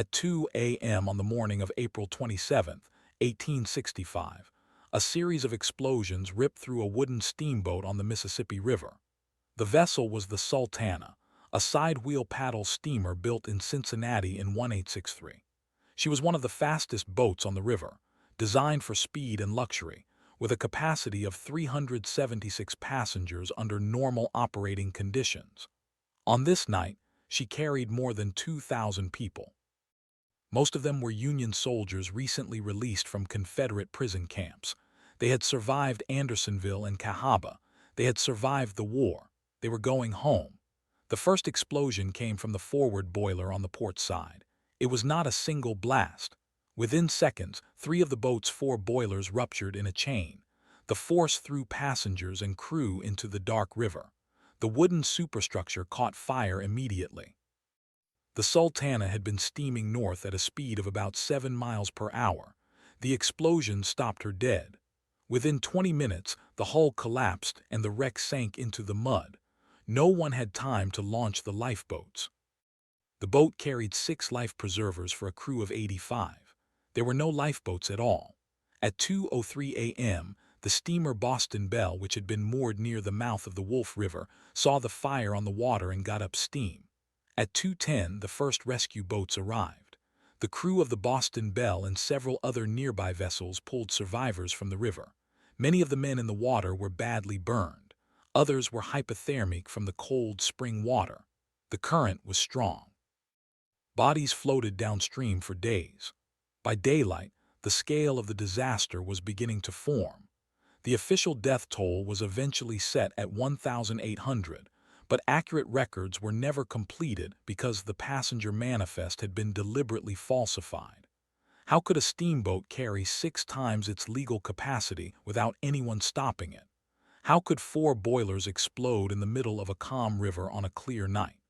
At 2 a.m. on the morning of April 27, 1865, a series of explosions ripped through a wooden steamboat on the Mississippi River. The vessel was the Sultana, a side-wheel paddle steamer built in Cincinnati in 1863. She was one of the fastest boats on the river, designed for speed and luxury, with a capacity of 376 passengers under normal operating conditions. On this night, she carried more than 2,000 people. Most of them were Union soldiers recently released from Confederate prison camps. They had survived Andersonville and Cahaba. They had survived the war. They were going home. The first explosion came from the forward boiler on the port side. It was not a single blast. Within seconds, 3 of the boat's 4 boilers ruptured in a chain. The force threw passengers and crew into the dark river. The wooden superstructure caught fire immediately. The Sultana had been steaming north at a speed of about 7 miles per hour. The explosion stopped her dead. Within 20 minutes, the hull collapsed and the wreck sank into the mud. No one had time to launch the lifeboats. The boat carried 6 life preservers for a crew of 85. There were no lifeboats at all. At 2:03 a.m., the steamer Boston Belle, which had been moored near the mouth of the Wolf River, saw the fire on the water and got up steam. At 2:10, the first rescue boats arrived. The crew of the Boston Belle and several other nearby vessels pulled survivors from the river. Many of the men in the water were badly burned. Others were hypothermic from the cold spring water. The current was strong. Bodies floated downstream for days. By daylight, the scale of the disaster was beginning to form. The official death toll was eventually set at 1,800, but accurate records were never completed because the passenger manifest had been deliberately falsified. How could a steamboat carry 6 times its legal capacity without anyone stopping it? How could 4 boilers explode in the middle of a calm river on a clear night?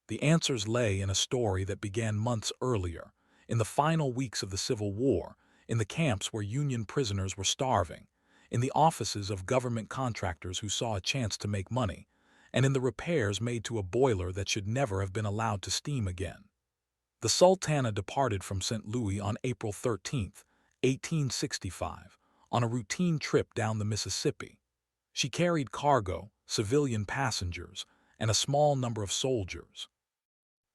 The answers lay in a story that began months earlier, in the final weeks of the Civil War, in the camps where Union prisoners were starving, in the offices of government contractors who saw a chance to make money, and in the repairs made to a boiler that should never have been allowed to steam again. The Sultana departed from St. Louis on April 13, 1865, on a routine trip down the Mississippi. She carried cargo, civilian passengers, and a small number of soldiers.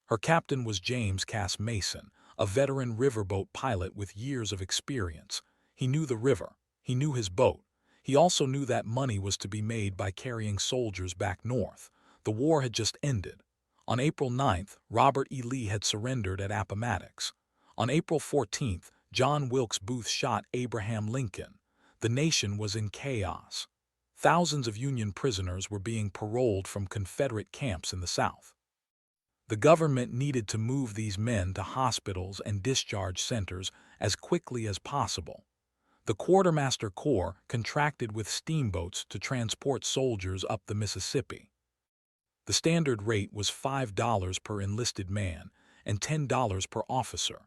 Her captain was James Cass Mason, a veteran riverboat pilot with years of experience. He knew the river. He knew his boat. He also knew that money was to be made by carrying soldiers back north. The war had just ended. On April 9th, Robert E. Lee had surrendered at Appomattox. On April 14th, John Wilkes Booth shot Abraham Lincoln. The nation was in chaos. Thousands of Union prisoners were being paroled from Confederate camps in the South. The government needed to move these men to hospitals and discharge centers as quickly as possible. The Quartermaster Corps contracted with steamboats to transport soldiers up the Mississippi. The standard rate was $5 per enlisted man and $10 per officer.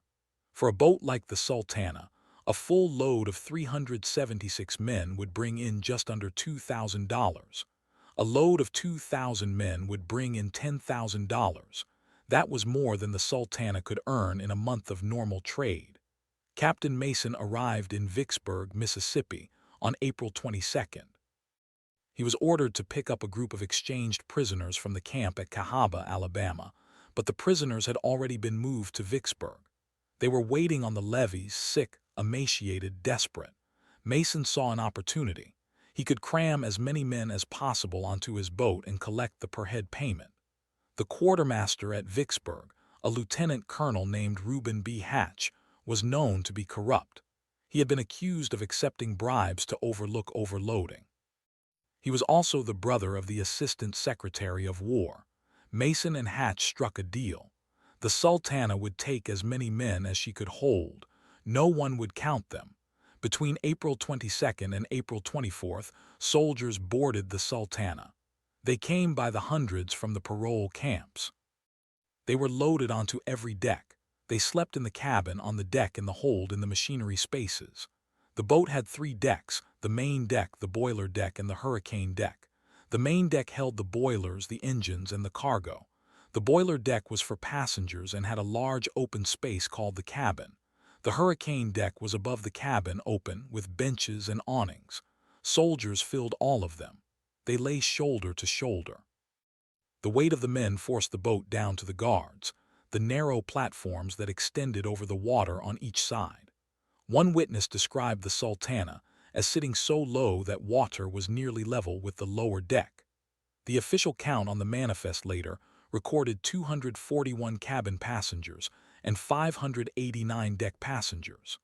For a boat like the Sultana, a full load of 376 men would bring in just under $2,000. A load of 2,000 men would bring in $10,000. That was more than the Sultana could earn in a month of normal trade. Captain Mason arrived in Vicksburg, Mississippi, on April 22nd. He was ordered to pick up a group of exchanged prisoners from the camp at Cahaba, Alabama, but the prisoners had already been moved to Vicksburg. They were waiting on the levees, sick, emaciated, desperate. Mason saw an opportunity. He could cram as many men as possible onto his boat and collect the per-head payment. The quartermaster at Vicksburg, a lieutenant colonel named Reuben B. Hatch, was known to be corrupt. He had been accused of accepting bribes to overlook overloading. He was also the brother of the Assistant Secretary of War. Mason and Hatch struck a deal. The Sultana would take as many men as she could hold. No one would count them. Between April 22nd and April 24th, soldiers boarded the Sultana. They came by the hundreds from the parole camps. They were loaded onto every deck. They slept in the cabin, on the deck, in the hold, in the machinery spaces. The boat had 3 decks: the main deck, the boiler deck, and the hurricane deck. The main deck held the boilers, the engines, and the cargo. The boiler deck was for passengers and had a large open space called the cabin. The hurricane deck was above the cabin, open, with benches and awnings. Soldiers filled all of them. They lay shoulder to shoulder. The weight of the men forced the boat down to the guards, the narrow platforms that extended over the water on each side. One witness described the Sultana as sitting so low that water was nearly level with the lower deck. The official count on the manifest later recorded 241 cabin passengers and 589 deck passengers.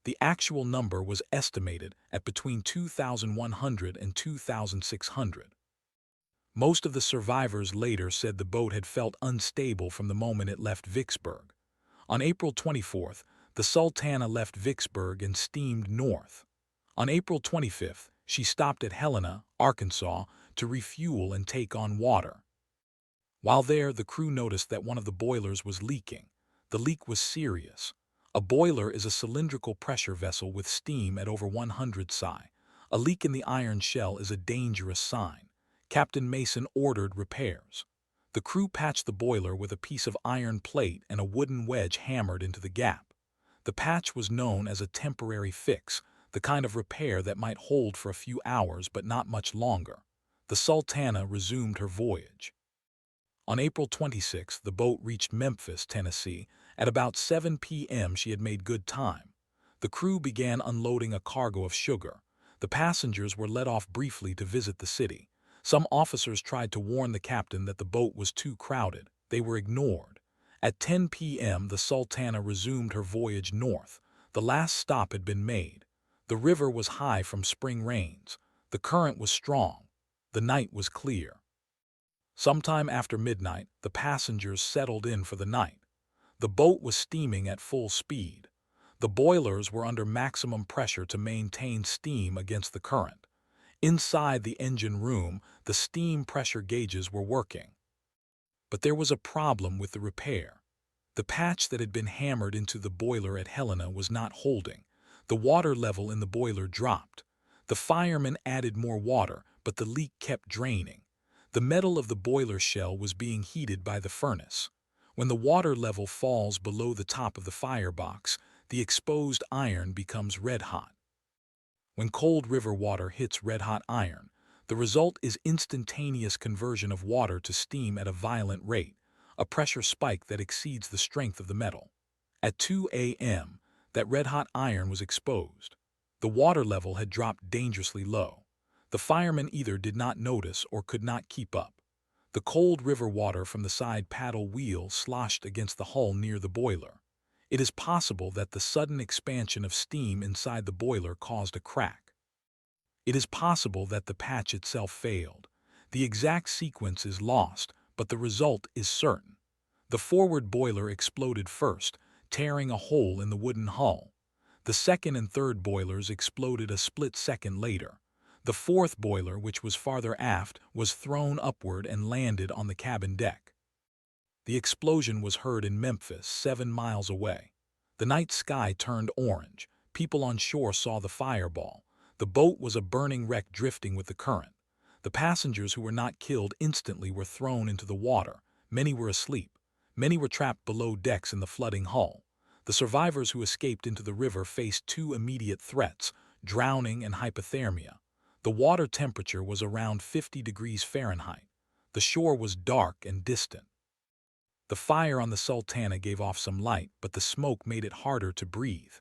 The actual number was estimated at between 2,100 and 2,600. Most of the survivors later said the boat had felt unstable from the moment it left Vicksburg. On April 24th, the Sultana left Vicksburg and steamed north. On April 25th, she stopped at Helena, Arkansas, to refuel and take on water. While there, the crew noticed that one of the boilers was leaking. The leak was serious. A boiler is a cylindrical pressure vessel with steam at over 100 psi. A leak in the iron shell is a dangerous sign. Captain Mason ordered repairs. The crew patched the boiler with a piece of iron plate and a wooden wedge hammered into the gap. The patch was known as a temporary fix, the kind of repair that might hold for a few hours but not much longer. The Sultana resumed her voyage. On April 26, the boat reached Memphis, Tennessee. At about 7 p.m. she had made good time. The crew began unloading a cargo of sugar. The passengers were let off briefly to visit the city. Some officers tried to warn the captain that the boat was too crowded. They were ignored. At 10 p.m. the Sultana resumed her voyage north. The last stop had been made. The river was high from spring rains. The current was strong. The night was clear. Sometime after midnight, the passengers settled in for the night. The boat was steaming at full speed. The boilers were under maximum pressure to maintain steam against the current. Inside the engine room, the steam pressure gauges were working. But there was a problem with the repair. The patch that had been hammered into the boiler at Helena was not holding. The water level in the boiler dropped. The firemen added more water, but the leak kept draining. The metal of the boiler shell was being heated by the furnace. When the water level falls below the top of the firebox, the exposed iron becomes red-hot. When cold river water hits red-hot iron, the result is instantaneous conversion of water to steam at a violent rate, a pressure spike that exceeds the strength of the metal. At 2 a.m., that red-hot iron was exposed. The water level had dropped dangerously low. The firemen either did not notice or could not keep up. The cold river water from the side paddle wheel sloshed against the hull near the boiler. It is possible that the sudden expansion of steam inside the boiler caused a crack. It is possible that the patch itself failed. The exact sequence is lost, but the result is certain. The forward boiler exploded first, tearing a hole in the wooden hull. The second and third boilers exploded a split second later. The fourth boiler, which was farther aft, was thrown upward and landed on the cabin deck. The explosion was heard in Memphis, 7 miles away. The night sky turned orange. People on shore saw the fireball. The boat was a burning wreck drifting with the current. The passengers who were not killed instantly were thrown into the water. Many were asleep. Many were trapped below decks in the flooding hull. The survivors who escaped into the river faced two immediate threats: drowning and hypothermia. The water temperature was around 50 degrees Fahrenheit. The shore was dark and distant. The fire on the Sultana gave off some light, but the smoke made it harder to breathe.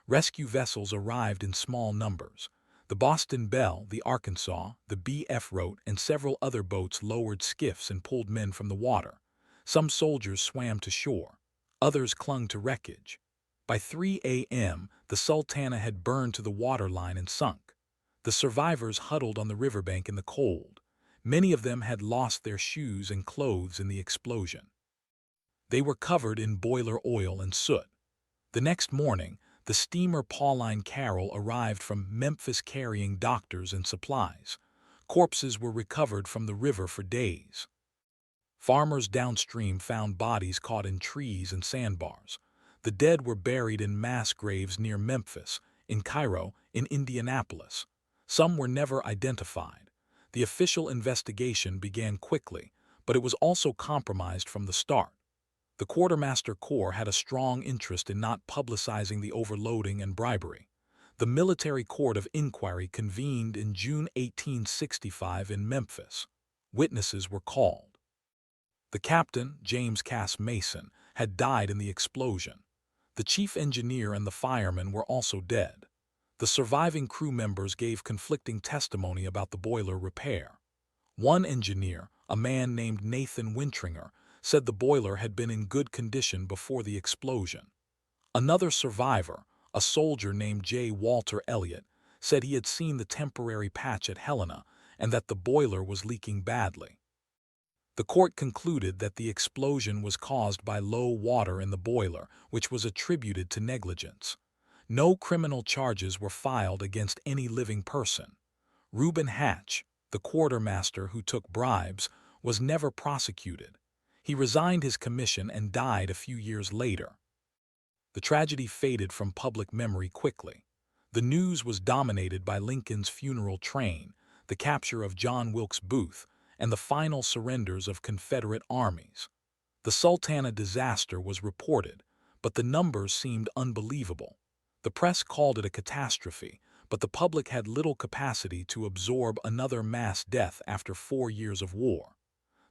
Rescue vessels arrived in small numbers. The Boston Belle, the Arkansas, the B.F. Rote, and several other boats lowered skiffs and pulled men from the water. Some soldiers swam to shore. Others clung to wreckage. By 3 a.m., the Sultana had burned to the waterline and sunk. The survivors huddled on the riverbank in the cold. Many of them had lost their shoes and clothes in the explosion. They were covered in boiler oil and soot. The next morning, the steamer Pauline Carroll arrived from Memphis carrying doctors and supplies. Corpses were recovered from the river for days. Farmers downstream found bodies caught in trees and sandbars. The dead were buried in mass graves near Memphis, in Cairo, in Indianapolis. Some were never identified. The official investigation began quickly, but it was also compromised from the start. The Quartermaster Corps had a strong interest in not publicizing the overloading and bribery. The Military Court of Inquiry convened in June 1865 in Memphis. Witnesses were called. The captain, James Cass Mason, had died in the explosion. The chief engineer and the firemen were also dead. The surviving crew members gave conflicting testimony about the boiler repair. One engineer, a man named Nathan Wintringer, said the boiler had been in good condition before the explosion. Another survivor, a soldier named J. Walter Elliott, said he had seen the temporary patch at Helena and that the boiler was leaking badly. The court concluded that the explosion was caused by low water in the boiler, which was attributed to negligence. No criminal charges were filed against any living person. Reuben Hatch, the quartermaster who took bribes, was never prosecuted. He resigned his commission and died a few years later. The tragedy faded from public memory quickly. The news was dominated by Lincoln's funeral train, the capture of John Wilkes Booth, and the final surrenders of Confederate armies. The Sultana Disaster was reported, but the numbers seemed unbelievable. The press called it a catastrophe, but the public had little capacity to absorb another mass death after 4 years of war.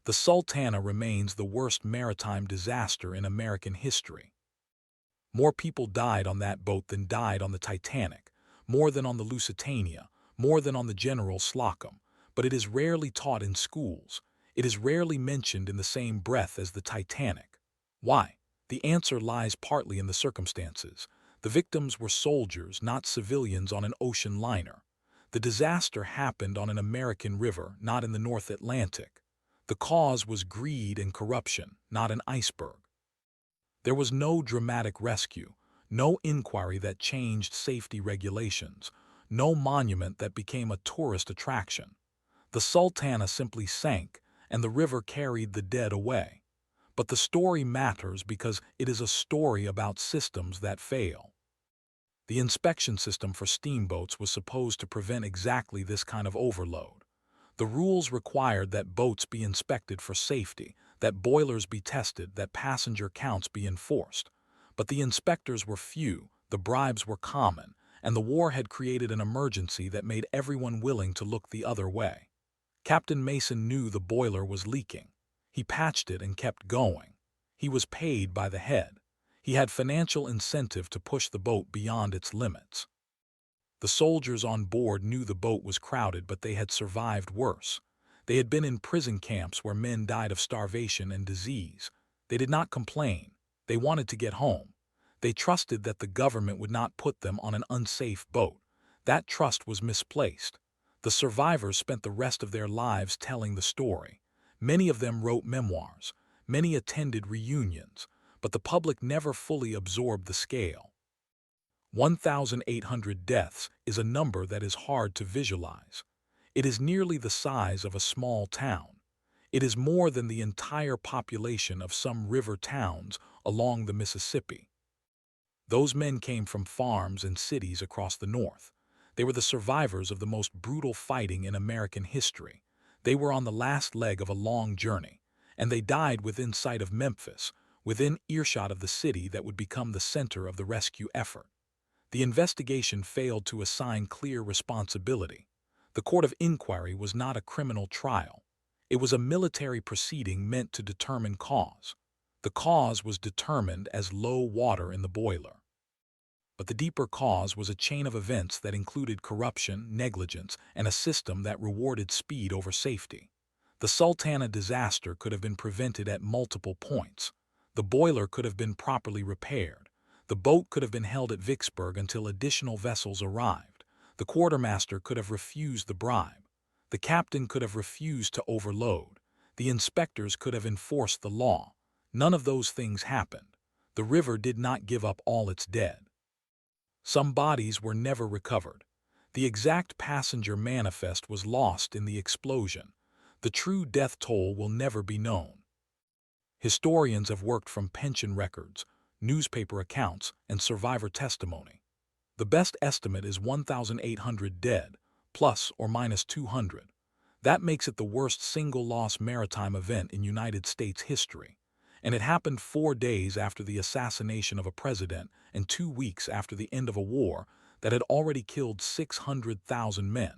The Sultana remains the worst maritime disaster in American history. More people died on that boat than died on the Titanic, more than on the Lusitania, more than on the General Slocum, but it is rarely taught in schools. It is rarely mentioned in the same breath as the Titanic. Why? The answer lies partly in the circumstances. The victims were soldiers, not civilians on an ocean liner. The disaster happened on an American river, not in the North Atlantic. The cause was greed and corruption, not an iceberg. There was no dramatic rescue, no inquiry that changed safety regulations, no monument that became a tourist attraction. The Sultana simply sank, and the river carried the dead away. But the story matters because it is a story about systems that fail. The inspection system for steamboats was supposed to prevent exactly this kind of overload. The rules required that boats be inspected for safety, that boilers be tested, that passenger counts be enforced. But the inspectors were few, the bribes were common, and the war had created an emergency that made everyone willing to look the other way. Captain Mason knew the boiler was leaking. He patched it and kept going. He was paid by the head. He had financial incentive to push the boat beyond its limits. The soldiers on board knew the boat was crowded, but they had survived worse. They had been in prison camps where men died of starvation and disease. They did not complain. They wanted to get home. They trusted that the government would not put them on an unsafe boat. That trust was misplaced. The survivors spent the rest of their lives telling the story. Many of them wrote memoirs. Many attended reunions. But the public never fully absorbed the scale. 1,800 deaths is a number that is hard to visualize. It is nearly the size of a small town. It is more than the entire population of some river towns along the Mississippi. Those men came from farms and cities across the North. They were the survivors of the most brutal fighting in American history. They were on the last leg of a long journey, and they died within sight of Memphis, within earshot of the city that would become the center of the rescue effort. The investigation failed to assign clear responsibility. The court of inquiry was not a criminal trial. It was a military proceeding meant to determine cause. The cause was determined as low water in the boiler. But the deeper cause was a chain of events that included corruption, negligence, and a system that rewarded speed over safety. The Sultana disaster could have been prevented at multiple points. The boiler could have been properly repaired. The boat could have been held at Vicksburg until additional vessels arrived. The quartermaster could have refused the bribe. The captain could have refused to overload. The inspectors could have enforced the law. None of those things happened. The river did not give up all its dead. Some bodies were never recovered. The exact passenger manifest was lost in the explosion. The true death toll will never be known. Historians have worked from pension records, newspaper accounts, and survivor testimony. The best estimate is 1,800 dead, plus or minus 200. That makes it the worst single-loss maritime event in United States history. And it happened 4 days after the assassination of a president and 2 weeks after the end of a war that had already killed 600,000 men.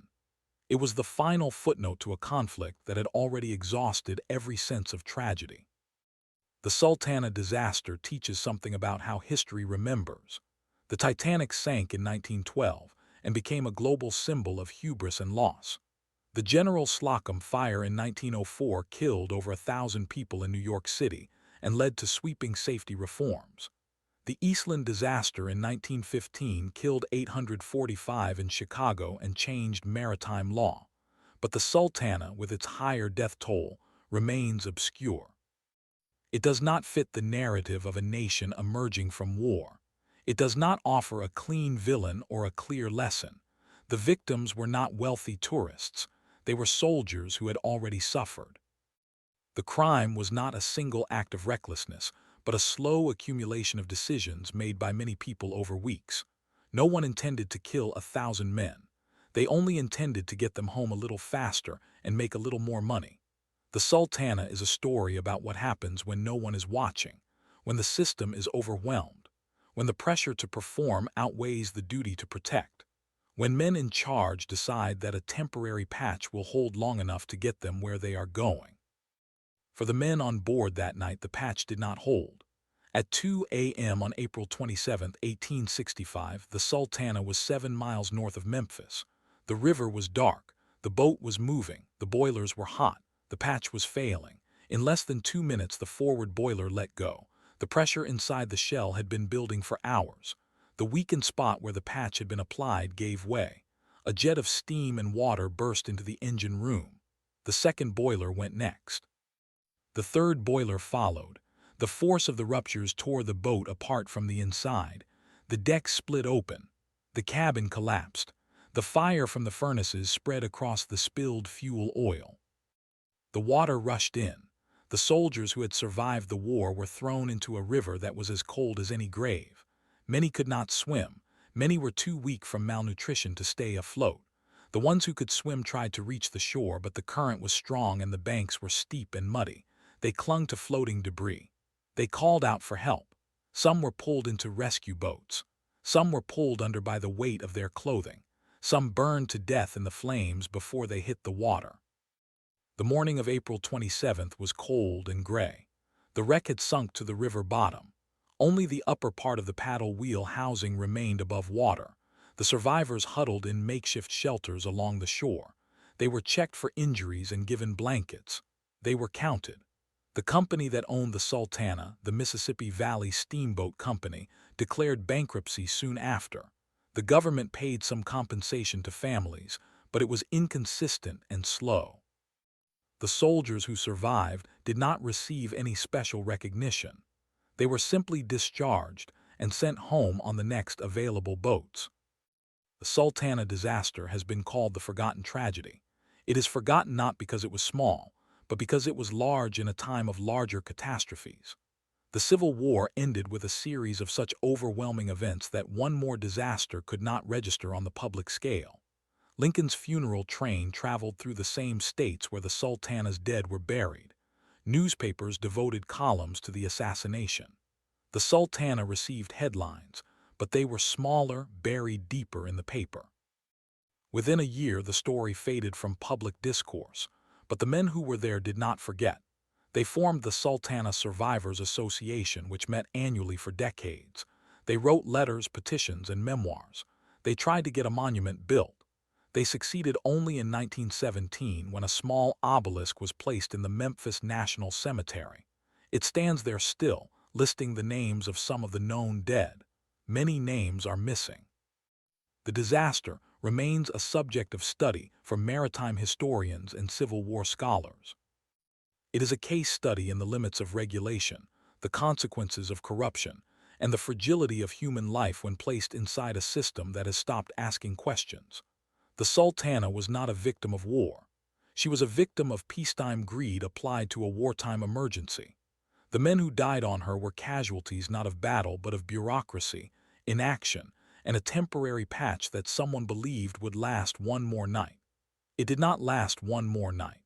It was the final footnote to a conflict that had already exhausted every sense of tragedy. The Sultana Disaster teaches something about how history remembers. The Titanic sank in 1912 and became a global symbol of hubris and loss. The General Slocum fire in 1904 killed over 1,000 people in New York City and led to sweeping safety reforms. The Eastland disaster in 1915 killed 845 in Chicago and changed maritime law. But the Sultana, with its higher death toll, remains obscure. It does not fit the narrative of a nation emerging from war. It does not offer a clean villain or a clear lesson. The victims were not wealthy tourists. They were soldiers who had already suffered. The crime was not a single act of recklessness, but a slow accumulation of decisions made by many people over weeks. No one intended to kill 1,000 men. They only intended to get them home a little faster and make a little more money. The Sultana is a story about what happens when no one is watching, when the system is overwhelmed, when the pressure to perform outweighs the duty to protect, when men in charge decide that a temporary patch will hold long enough to get them where they are going. For the men on board that night, the patch did not hold. At 2 a.m. on April 27, 1865, the Sultana was 7 miles north of Memphis. The river was dark, the boat was moving, the boilers were hot, the patch was failing. In less than 2 minutes, the forward boiler let go. The pressure inside the shell had been building for hours. The weakened spot where the patch had been applied gave way. A jet of steam and water burst into the engine room. The second boiler went next. The third boiler followed. The force of the ruptures tore the boat apart from the inside. The deck split open. The cabin collapsed. The fire from the furnaces spread across the spilled fuel oil. The water rushed in. The soldiers who had survived the war were thrown into a river that was as cold as any grave. Many could not swim. Many were too weak from malnutrition to stay afloat. The ones who could swim tried to reach the shore, but the current was strong and the banks were steep and muddy. They clung to floating debris. They called out for help. Some were pulled into rescue boats. Some were pulled under by the weight of their clothing. Some burned to death in the flames before they hit the water. The morning of April 27th was cold and gray. The wreck had sunk to the river bottom. Only the upper part of the paddle wheel housing remained above water. The survivors huddled in makeshift shelters along the shore. They were checked for injuries and given blankets. They were counted. The company that owned the Sultana, the Mississippi Valley Steamboat Company, declared bankruptcy soon after. The government paid some compensation to families, but it was inconsistent and slow. The soldiers who survived did not receive any special recognition. They were simply discharged and sent home on the next available boats. The Sultana disaster has been called the forgotten tragedy. It is forgotten not because it was small, but because it was large in a time of larger catastrophes. The Civil War ended with a series of such overwhelming events that one more disaster could not register on the public scale. Lincoln's funeral train traveled through the same states where the Sultana's dead were buried. Newspapers devoted columns to the assassination. The Sultana received headlines, but they were smaller, buried deeper in the paper. Within a year, the story faded from public discourse, but the men who were there did not forget. They formed the Sultana Survivors Association, which met annually for decades. They wrote letters, petitions, and memoirs. They tried to get a monument built. They succeeded only in 1917 when a small obelisk was placed in the Memphis National Cemetery. It stands there still, listing the names of some of the known dead. Many names are missing. The disaster remains a subject of study for maritime historians and Civil War scholars. It is a case study in the limits of regulation, the consequences of corruption, and the fragility of human life when placed inside a system that has stopped asking questions. The Sultana was not a victim of war. She was a victim of peacetime greed applied to a wartime emergency. The men who died on her were casualties not of battle but of bureaucracy, inaction, and a temporary patch that someone believed would last one more night. It did not last one more night.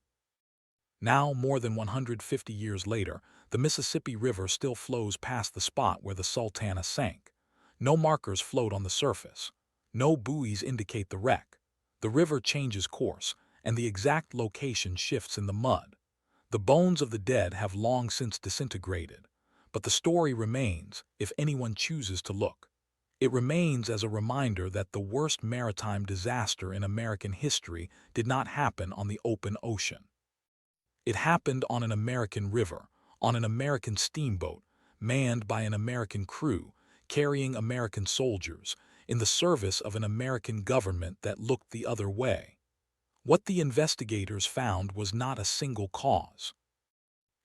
Now, more than 150 years later, the Mississippi River still flows past the spot where the Sultana sank. No markers float on the surface. No buoys indicate the wreck. The river changes course, and the exact location shifts in the mud. The bones of the dead have long since disintegrated, but the story remains if anyone chooses to look. It remains as a reminder that the worst maritime disaster in American history did not happen on the open ocean. It happened on an American river, on an American steamboat, manned by an American crew, carrying American soldiers, in the service of an American government that looked the other way. What the investigators found was not a single cause.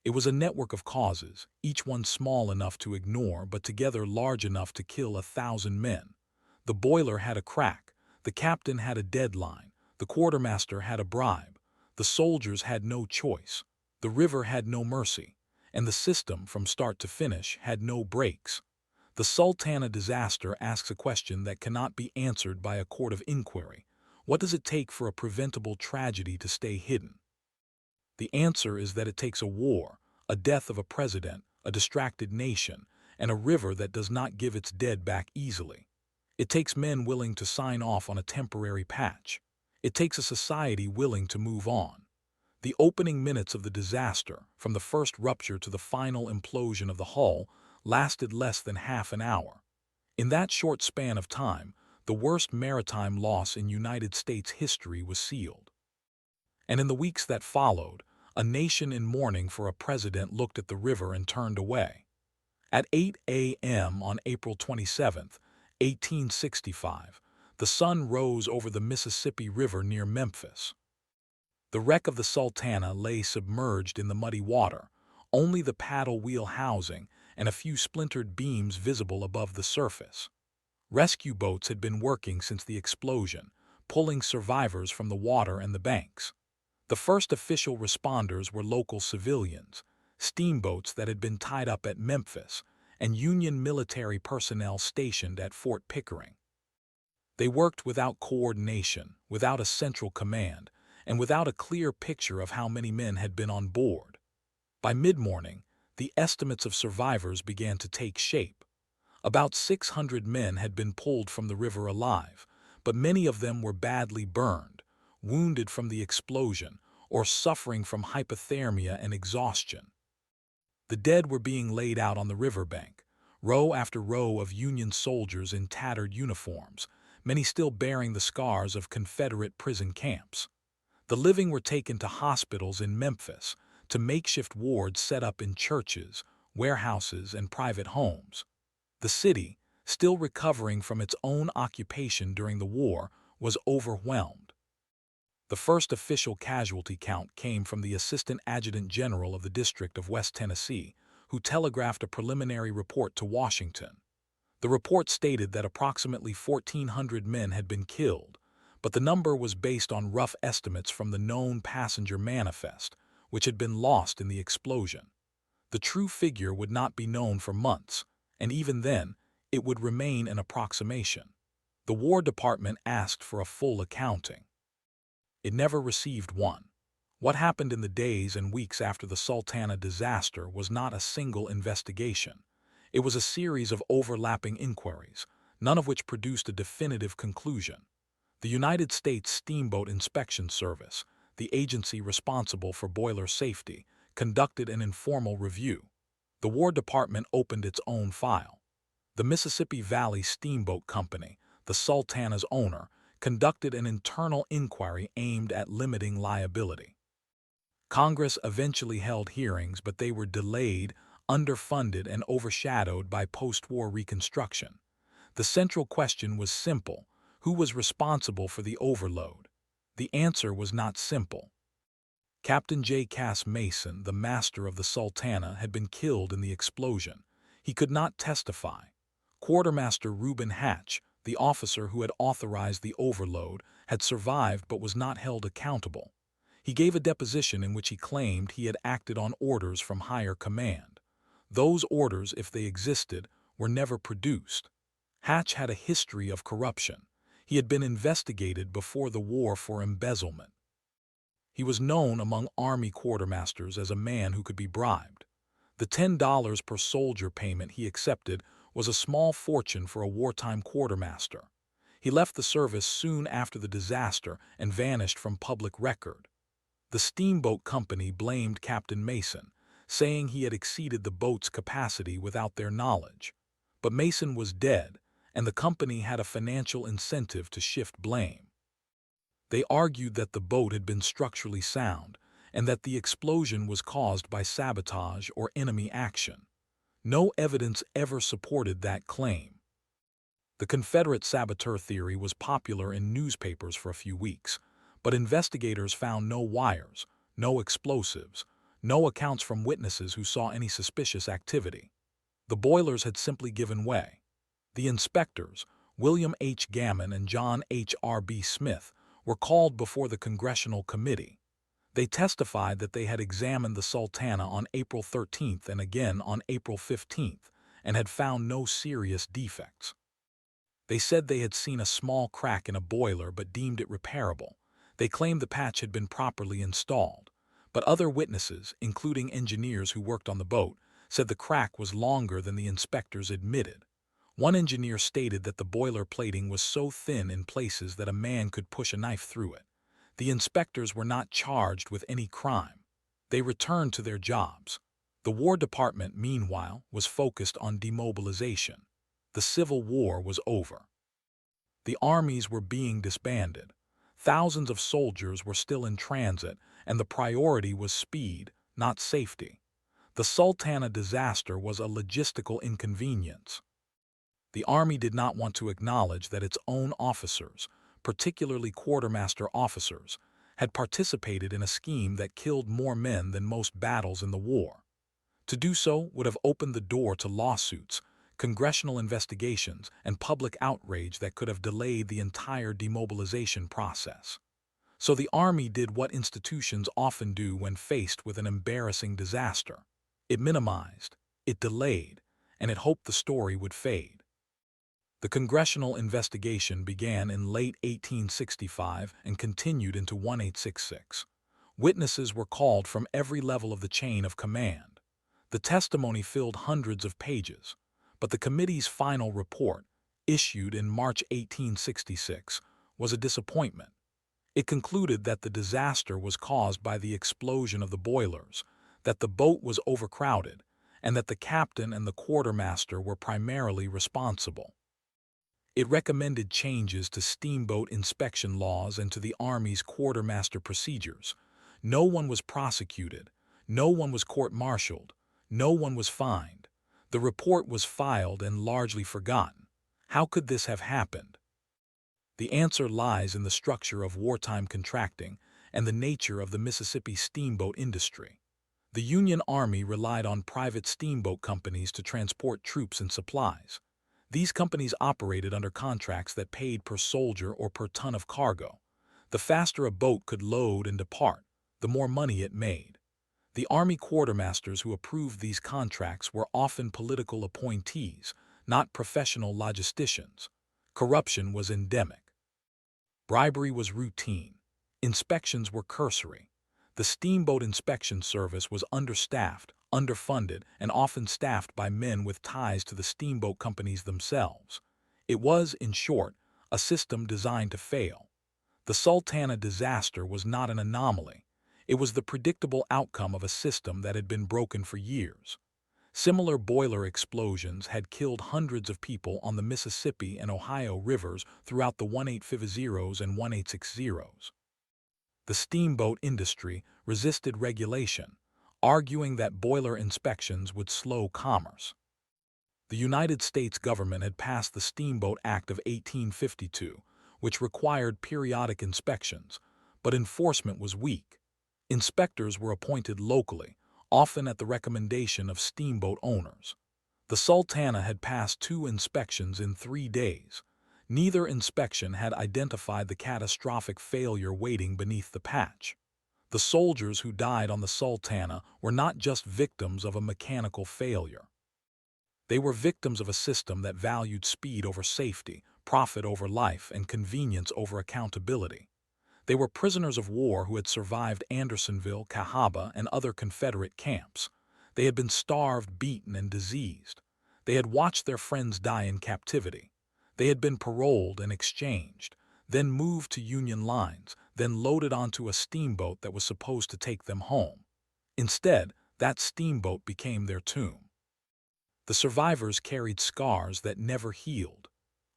It was a network of causes, each one small enough to ignore but together large enough to kill 1,000 men. The boiler had a crack, the captain had a deadline, the quartermaster had a bribe, the soldiers had no choice, the river had no mercy, and the system, from start to finish, had no brakes. The Sultana Disaster asks a question that cannot be answered by a court of inquiry. What does it take for a preventable tragedy to stay hidden? The answer is that it takes a war, a death of a president, a distracted nation, and a river that does not give its dead back easily. It takes men willing to sign off on a temporary patch. It takes a society willing to move on. The opening minutes of the disaster, from the first rupture to the final implosion of the hull, lasted less than half an hour. In that short span of time, the worst maritime loss in United States history was sealed. And in the weeks that followed, a nation in mourning for a president looked at the river and turned away. At 8 a.m. on April 27, 1865, the sun rose over the Mississippi River near Memphis. The wreck of the Sultana lay submerged in the muddy water, only the paddle wheel housing and a few splintered beams visible above the surface. Rescue boats had been working since the explosion, pulling survivors from the water and the banks. The first official responders were local civilians, steamboats that had been tied up at Memphis, and Union military personnel stationed at Fort Pickering. They worked without coordination, without a central command, and without a clear picture of how many men had been on board. By mid-morning, the estimates of survivors began to take shape. About 600 men had been pulled from the river alive, but many of them were badly burned, wounded from the explosion, or suffering from hypothermia and exhaustion. The dead were being laid out on the riverbank, row after row of Union soldiers in tattered uniforms, many still bearing the scars of Confederate prison camps. The living were taken to hospitals in Memphis, to makeshift wards set up in churches, warehouses, and private homes. The city, still recovering from its own occupation during the war, was overwhelmed. The first official casualty count came from the Assistant Adjutant General of the District of West Tennessee, who telegraphed a preliminary report to Washington. The report stated that approximately 1,400 men had been killed, but the number was based on rough estimates from the known passenger manifest, which had been lost in the explosion. The true figure would not be known for months, and even then, it would remain an approximation. The War Department asked for a full accounting. It never received one. What happened in the days and weeks after the Sultana disaster was not a single investigation. It was a series of overlapping inquiries, none of which produced a definitive conclusion. The United States Steamboat Inspection Service, the agency responsible for boiler safety, conducted an informal review. The War Department opened its own file. The Mississippi Valley Steamboat Company, the Sultana's owner, conducted an internal inquiry aimed at limiting liability. Congress eventually held hearings, but they were delayed, underfunded, and overshadowed by post-war Reconstruction. The central question was simple: who was responsible for the overload? The answer was not simple. Captain J. Cass Mason, the master of the Sultana, had been killed in the explosion. He could not testify. Quartermaster Reuben Hatch, the officer who had authorized the overload, had survived but was not held accountable. He gave a deposition in which he claimed he had acted on orders from higher command. Those orders, if they existed, were never produced. Hatch had a history of corruption. He had been investigated before the war for embezzlement. He was known among Army quartermasters as a man who could be bribed. The $10 per soldier payment he accepted was a small fortune for a wartime quartermaster. He left the service soon after the disaster and vanished from public record. The steamboat company blamed Captain Mason, saying he had exceeded the boat's capacity without their knowledge. But Mason was dead, and the company had a financial incentive to shift blame. They argued that the boat had been structurally sound and that the explosion was caused by sabotage or enemy action. No evidence ever supported that claim. The Confederate saboteur theory was popular in newspapers for a few weeks, but investigators found no wires, no explosives, no accounts from witnesses who saw any suspicious activity. The boilers had simply given way. The inspectors, William H. Gammon and John H. R. B. Smith, were called before the Congressional Committee. They testified that they had examined the Sultana on April 13th and again on April 15th and had found no serious defects. They said they had seen a small crack in a boiler but deemed it repairable. They claimed the patch had been properly installed. But other witnesses, including engineers who worked on the boat, said the crack was longer than the inspectors admitted. One engineer stated that the boiler plating was so thin in places that a man could push a knife through it. The inspectors were not charged with any crime. They returned to their jobs. The War Department, meanwhile, was focused on demobilization. The Civil War was over. The armies were being disbanded. Thousands of soldiers were still in transit, and the priority was speed, not safety. The Sultana disaster was a logistical inconvenience. The Army did not want to acknowledge that its own officers, particularly quartermaster officers, had participated in a scheme that killed more men than most battles in the war. To do so would have opened the door to lawsuits, congressional investigations, and public outrage that could have delayed the entire demobilization process. So the Army did what institutions often do when faced with an embarrassing disaster. It minimized, it delayed, and it hoped the story would fade. The congressional investigation began in late 1865 and continued into 1866. Witnesses were called from every level of the chain of command. The testimony filled hundreds of pages, but the committee's final report, issued in March 1866, was a disappointment. It concluded that the disaster was caused by the explosion of the boilers, that the boat was overcrowded, and that the captain and the quartermaster were primarily responsible. It recommended changes to steamboat inspection laws and to the Army's quartermaster procedures. No one was prosecuted, no one was court-martialed, no one was fined. The report was filed and largely forgotten. How could this have happened? The answer lies in the structure of wartime contracting and the nature of the Mississippi steamboat industry. The Union Army relied on private steamboat companies to transport troops and supplies. These companies operated under contracts that paid per soldier or per ton of cargo. The faster a boat could load and depart, the more money it made. The Army quartermasters who approved these contracts were often political appointees, not professional logisticians. Corruption was endemic. Bribery was routine. Inspections were cursory. The Steamboat Inspection Service was understaffed, underfunded, and often staffed by men with ties to the steamboat companies themselves. It was, in short, a system designed to fail. The Sultana disaster was not an anomaly. It was the predictable outcome of a system that had been broken for years. Similar boiler explosions had killed hundreds of people on the Mississippi and Ohio rivers throughout the 1850s and 1860s. The steamboat industry resisted regulation, arguing that boiler inspections would slow commerce. The United States government had passed the Steamboat Act of 1852, which required periodic inspections, but enforcement was weak. Inspectors were appointed locally, often at the recommendation of steamboat owners. The Sultana had passed 2 inspections in 3 days. Neither inspection had identified the catastrophic failure waiting beneath the patch. The soldiers who died on the Sultana were not just victims of a mechanical failure. They were victims of a system that valued speed over safety, profit over life, and convenience over accountability. They were prisoners of war who had survived Andersonville, Cahaba, and other Confederate camps. They had been starved, beaten, and diseased. They had watched their friends die in captivity. They had been paroled and exchanged, then moved to Union lines, then loaded onto a steamboat that was supposed to take them home. Instead, that steamboat became their tomb. The survivors carried scars that never healed.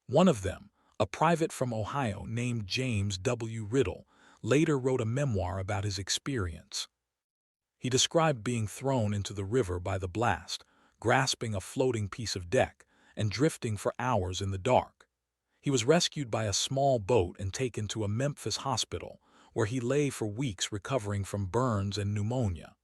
One of them, a private from Ohio named James W. Riddle, later wrote a memoir about his experience. He described being thrown into the river by the blast, grasping a floating piece of deck, and drifting for hours in the dark. He was rescued by a small boat and taken to a Memphis hospital, where he lay for weeks recovering from burns and pneumonia.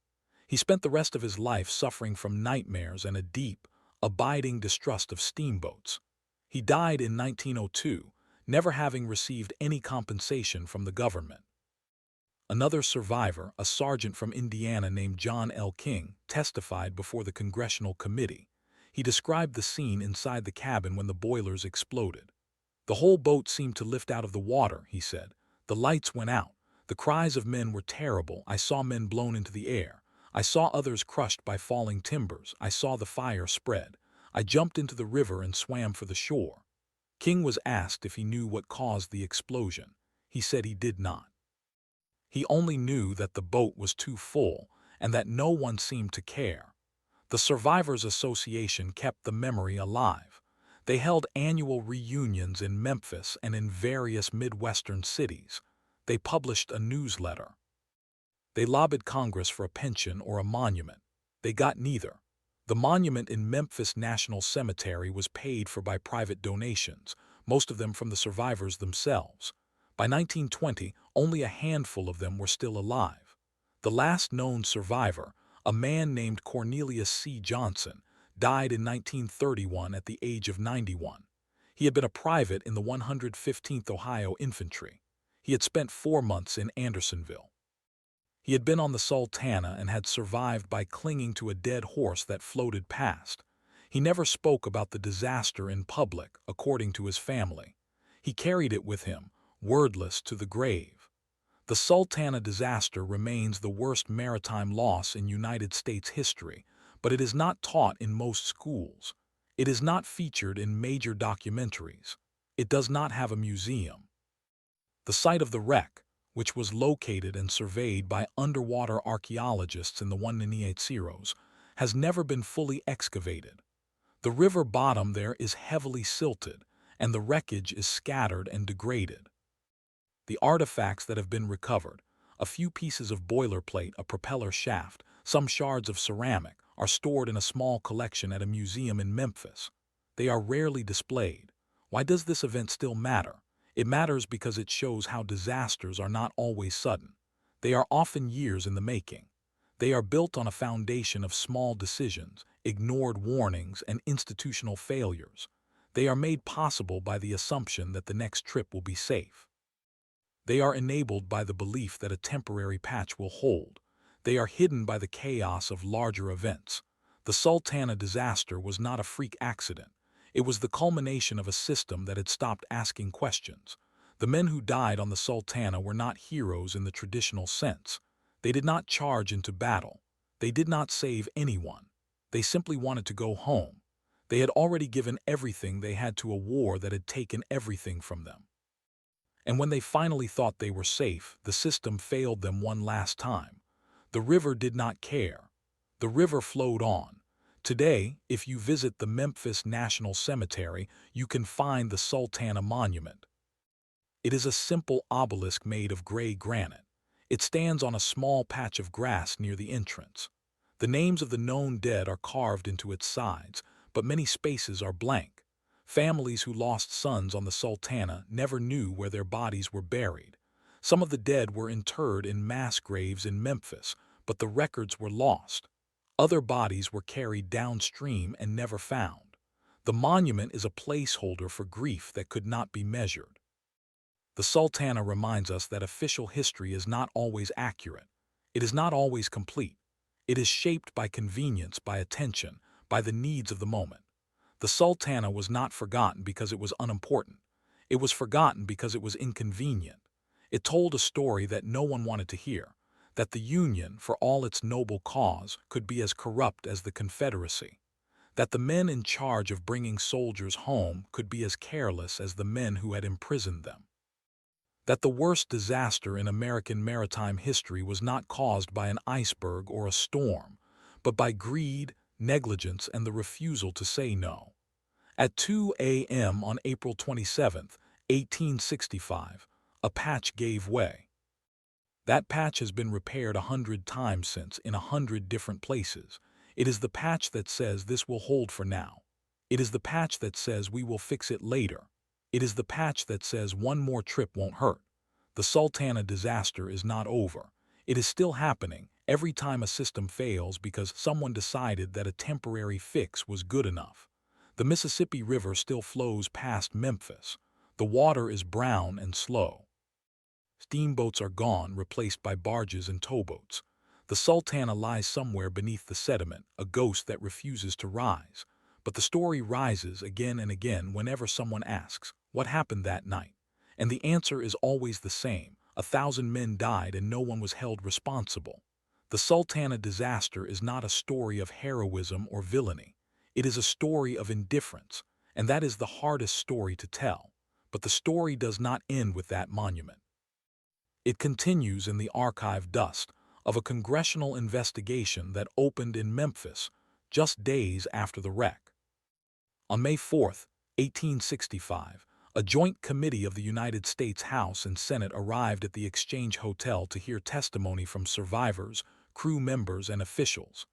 He spent the rest of his life suffering from nightmares and a deep, abiding distrust of steamboats. He died in 1902, never having received any compensation from the government. Another survivor, a sergeant from Indiana named John L. King, testified before the Congressional Committee. He described the scene inside the cabin when the boilers exploded. The whole boat seemed to lift out of the water, he said. The lights went out. The cries of men were terrible. I saw men blown into the air. I saw others crushed by falling timbers. I saw the fire spread. I jumped into the river and swam for the shore. King was asked if he knew what caused the explosion. He said he did not. He only knew that the boat was too full and that no one seemed to care. The Survivors Association kept the memory alive. They held annual reunions in Memphis and in various Midwestern cities. They published a newsletter. They lobbied Congress for a pension or a monument. They got neither. The monument in Memphis National Cemetery was paid for by private donations, most of them from the survivors themselves. By 1920, only a handful of them were still alive. The last known survivor, a man named Cornelius C. Johnson, died in 1931 at the age of 91. He had been a private in the 115th Ohio Infantry. He had spent 4 months in Andersonville. He had been on the Sultana and had survived by clinging to a dead horse that floated past. He never spoke about the disaster in public, according to his family. He carried it with him, wordless to the grave. The Sultana Disaster remains the worst maritime loss in United States history, but it is not taught in most schools. It is not featured in major documentaries. It does not have a museum. The site of the wreck, which was located and surveyed by underwater archaeologists in the 198 has never been fully excavated. The river bottom there is heavily silted, and the wreckage is scattered and degraded. The artifacts that have been recovered, a few pieces of boilerplate, a propeller shaft, some shards of ceramic, are stored in a small collection at a museum in Memphis. They are rarely displayed. Why does this event still matter? It matters because it shows how disasters are not always sudden. They are often years in the making. They are built on a foundation of small decisions, ignored warnings, and institutional failures. They are made possible by the assumption that the next trip will be safe. They are enabled by the belief that a temporary patch will hold. They are hidden by the chaos of larger events. The Sultana Disaster was not a freak accident. It was the culmination of a system that had stopped asking questions. The men who died on the Sultana were not heroes in the traditional sense. They did not charge into battle. They did not save anyone. They simply wanted to go home. They had already given everything they had to a war that had taken everything from them. And when they finally thought they were safe, the system failed them one last time. The river did not care. The river flowed on. Today, if you visit the Memphis National Cemetery, you can find the Sultana Monument. It is a simple obelisk made of gray granite. It stands on a small patch of grass near the entrance. The names of the known dead are carved into its sides, but many spaces are blank. Families who lost sons on the Sultana never knew where their bodies were buried. Some of the dead were interred in mass graves in Memphis, but the records were lost. Other bodies were carried downstream and never found. The monument is a placeholder for grief that could not be measured. The Sultana reminds us that official history is not always accurate. It is not always complete. It is shaped by convenience, by attention, by the needs of the moment. The Sultana was not forgotten because it was unimportant. It was forgotten because it was inconvenient. It told a story that no one wanted to hear, that the Union, for all its noble cause, could be as corrupt as the Confederacy, that the men in charge of bringing soldiers home could be as careless as the men who had imprisoned them, that the worst disaster in American maritime history was not caused by an iceberg or a storm, but by greed, negligence, and the refusal to say no. At 2 a.m. on April 27, 1865, a patch gave way. That patch has been repaired 100 times since, in 100 different places. It is the patch that says this will hold for now. It is the patch that says we will fix it later. It is the patch that says one more trip won't hurt. The Sultana disaster is not over. It is still happening every time a system fails because someone decided that a temporary fix was good enough. The Mississippi River still flows past Memphis. The water is brown and slow. Steamboats are gone, replaced by barges and towboats. The Sultana lies somewhere beneath the sediment, a ghost that refuses to rise. But the story rises again and again whenever someone asks, what happened that night? And the answer is always the same: 1,000 men died and no one was held responsible. The Sultana disaster is not a story of heroism or villainy. It is a story of indifference, and that is the hardest story to tell. But the story does not end with that monument. It continues in the archive dust of a congressional investigation that opened in Memphis just days after the wreck. On May 4, 1865, a joint committee of the United States House and Senate arrived at the Exchange Hotel to hear testimony from survivors, crew members, and officials.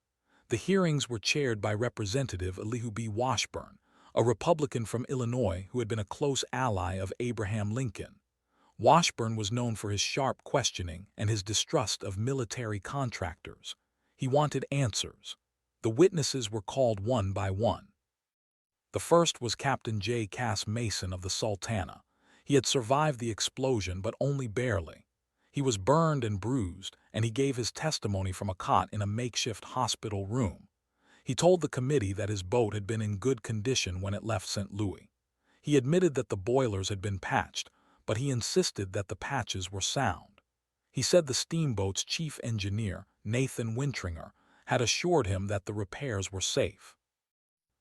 The hearings were chaired by Representative Elihu B. Washburn, a Republican from Illinois who had been a close ally of Abraham Lincoln. Washburn was known for his sharp questioning and his distrust of military contractors. He wanted answers. The witnesses were called one by one. The first was Captain J. Cass Mason of the Sultana. He had survived the explosion, but only barely. He was burned and bruised, and he gave his testimony from a cot in a makeshift hospital room. He told the committee that his boat had been in good condition when it left St. Louis. He admitted that the boilers had been patched, but he insisted that the patches were sound. He said the steamboat's chief engineer, Nathan Wintringer, had assured him that the repairs were safe.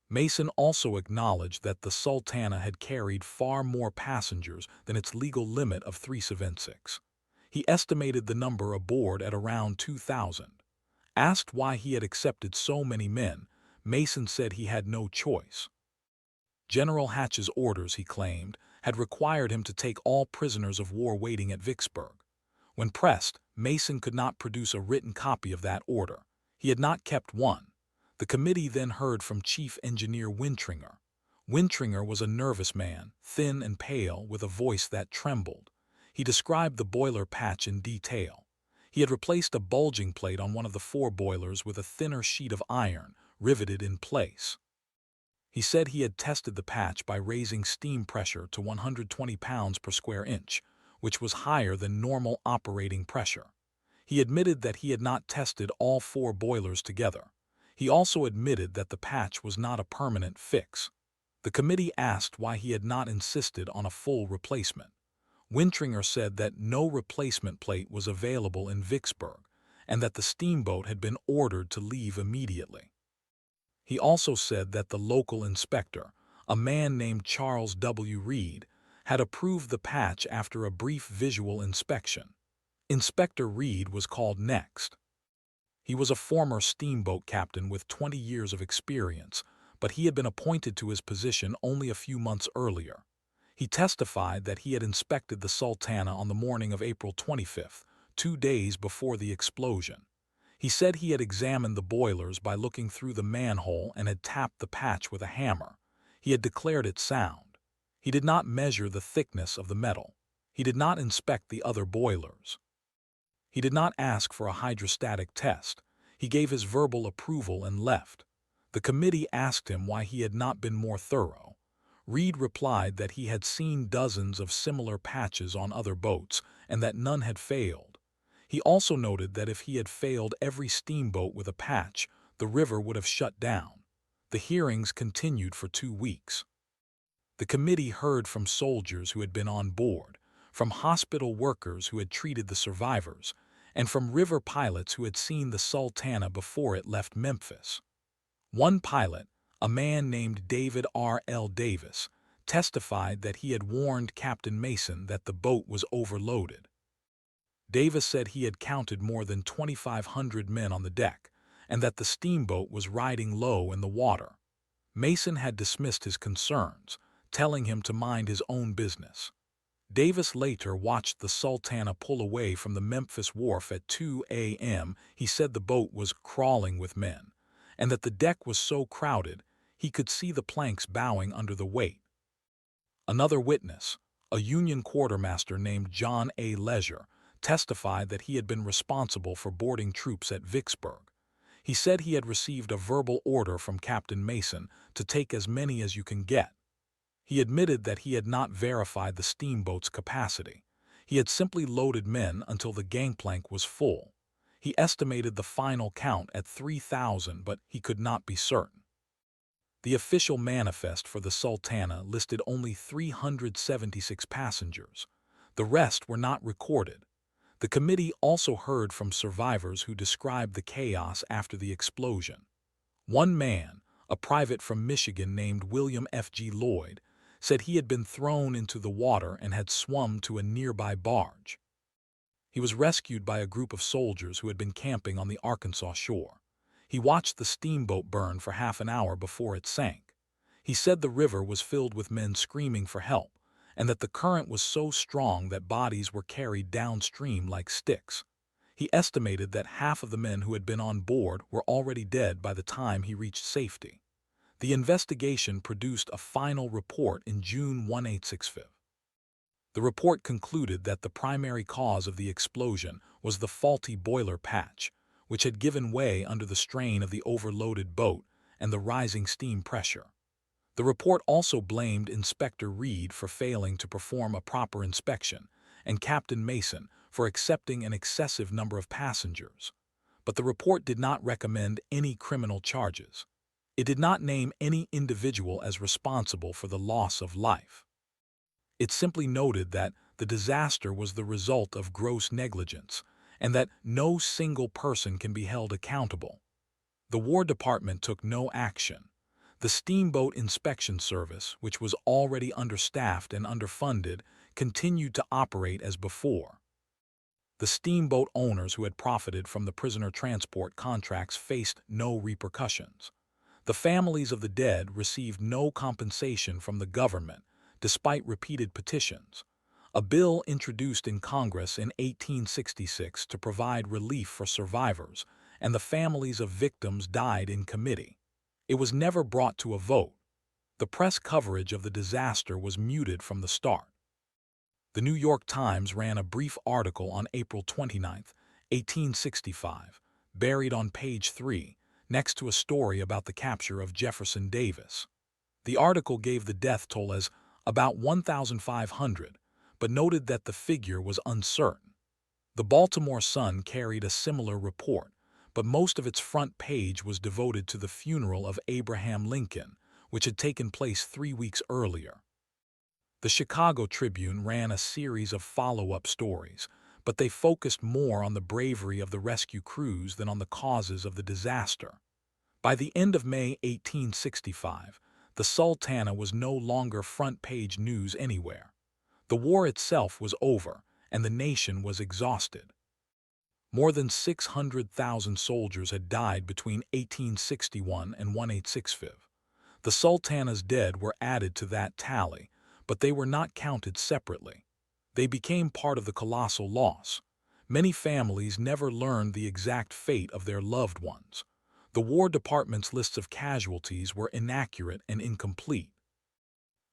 Mason also acknowledged that the Sultana had carried far more passengers than its legal limit of 376. He estimated the number aboard at around 2,000. Asked why he had accepted so many men, Mason said he had no choice. General Hatch's orders, he claimed, had required him to take all prisoners of war waiting at Vicksburg. When pressed, Mason could not produce a written copy of that order. He had not kept one. The committee then heard from Chief Engineer Wintringer. Wintringer was a nervous man, thin and pale, with a voice that trembled. He described the boiler patch in detail. He had replaced a bulging plate on one of the 4 boilers with a thinner sheet of iron, riveted in place. He said he had tested the patch by raising steam pressure to 120 pounds per square inch, which was higher than normal operating pressure. He admitted that he had not tested all 4 boilers together. He also admitted that the patch was not a permanent fix. The committee asked why he had not insisted on a full replacement. Wintringer said that no replacement plate was available in Vicksburg and that the steamboat had been ordered to leave immediately. He also said that the local inspector, a man named Charles W. Reed, had approved the patch after a brief visual inspection. Inspector Reed was called next. He was a former steamboat captain with 20 years of experience, but he had been appointed to his position only a few months earlier. He testified that he had inspected the Sultana on the morning of April 25th, 2 days before the explosion. He said he had examined the boilers by looking through the manhole and had tapped the patch with a hammer. He had declared it sound. He did not measure the thickness of the metal. He did not inspect the other boilers. He did not ask for a hydrostatic test. He gave his verbal approval and left. The committee asked him why he had not been more thorough. Reed replied that he had seen dozens of similar patches on other boats and that none had failed. He also noted that if he had failed every steamboat with a patch, the river would have shut down. The hearings continued for 2 weeks. The committee heard from soldiers who had been on board, from hospital workers who had treated the survivors, and from river pilots who had seen the Sultana before it left Memphis. One pilot, a man named David R.L. Davis, testified that he had warned Captain Mason that the boat was overloaded. Davis said he had counted more than 2,500 men on the deck, and that the steamboat was riding low in the water. Mason had dismissed his concerns, telling him to mind his own business. Davis later watched the Sultana pull away from the Memphis wharf at 2 a.m. He said the boat was crawling with men, and that the deck was so crowded he could see the planks bowing under the weight. Another witness, a Union quartermaster named John A. Leisure, testified that he had been responsible for boarding troops at Vicksburg. He said he had received a verbal order from Captain Mason to take as many as you can get. He admitted that he had not verified the steamboat's capacity. He had simply loaded men until the gangplank was full. He estimated the final count at 3,000, but he could not be certain. The official manifest for the Sultana listed only 376 passengers. The rest were not recorded. The committee also heard from survivors who described the chaos after the explosion. One man, a private from Michigan named William F. G. Lloyd, said he had been thrown into the water and had swum to a nearby barge. He was rescued by a group of soldiers who had been camping on the Arkansas shore. He watched the steamboat burn for half an hour before it sank. He said the river was filled with men screaming for help, and that the current was so strong that bodies were carried downstream like sticks. He estimated that half of the men who had been on board were already dead by the time he reached safety. The investigation produced a final report in June 1865. The report concluded that the primary cause of the explosion was the faulty boiler patch, which had given way under the strain of the overloaded boat and the rising steam pressure. The report also blamed Inspector Reed for failing to perform a proper inspection and Captain Mason for accepting an excessive number of passengers. But the report did not recommend any criminal charges. It did not name any individual as responsible for the loss of life. It simply noted that the disaster was the result of gross negligence and that no single person can be held accountable. The War Department took no action. The Steamboat Inspection Service, which was already understaffed and underfunded, continued to operate as before. The steamboat owners who had profited from the prisoner transport contracts faced no repercussions. The families of the dead received no compensation from the government, despite repeated petitions. A bill introduced in Congress in 1866 to provide relief for survivors, and the families of victims died in committee. It was never brought to a vote. The press coverage of the disaster was muted from the start. The New York Times ran a brief article on April 29, 1865, buried on page 3, next to a story about the capture of Jefferson Davis. The article gave the death toll as about 1,500, but noted that the figure was uncertain. The Baltimore Sun carried a similar report, but most of its front page was devoted to the funeral of Abraham Lincoln, which had taken place 3 weeks earlier. The Chicago Tribune ran a series of follow-up stories, but they focused more on the bravery of the rescue crews than on the causes of the disaster. By the end of May 1865, the Sultana was no longer front-page news anywhere. The war itself was over, and the nation was exhausted. More than 600,000 soldiers had died between 1861 and 1865. The Sultana's dead were added to that tally, but they were not counted separately. They became part of the colossal loss. Many families never learned the exact fate of their loved ones. The War Department's lists of casualties were inaccurate and incomplete.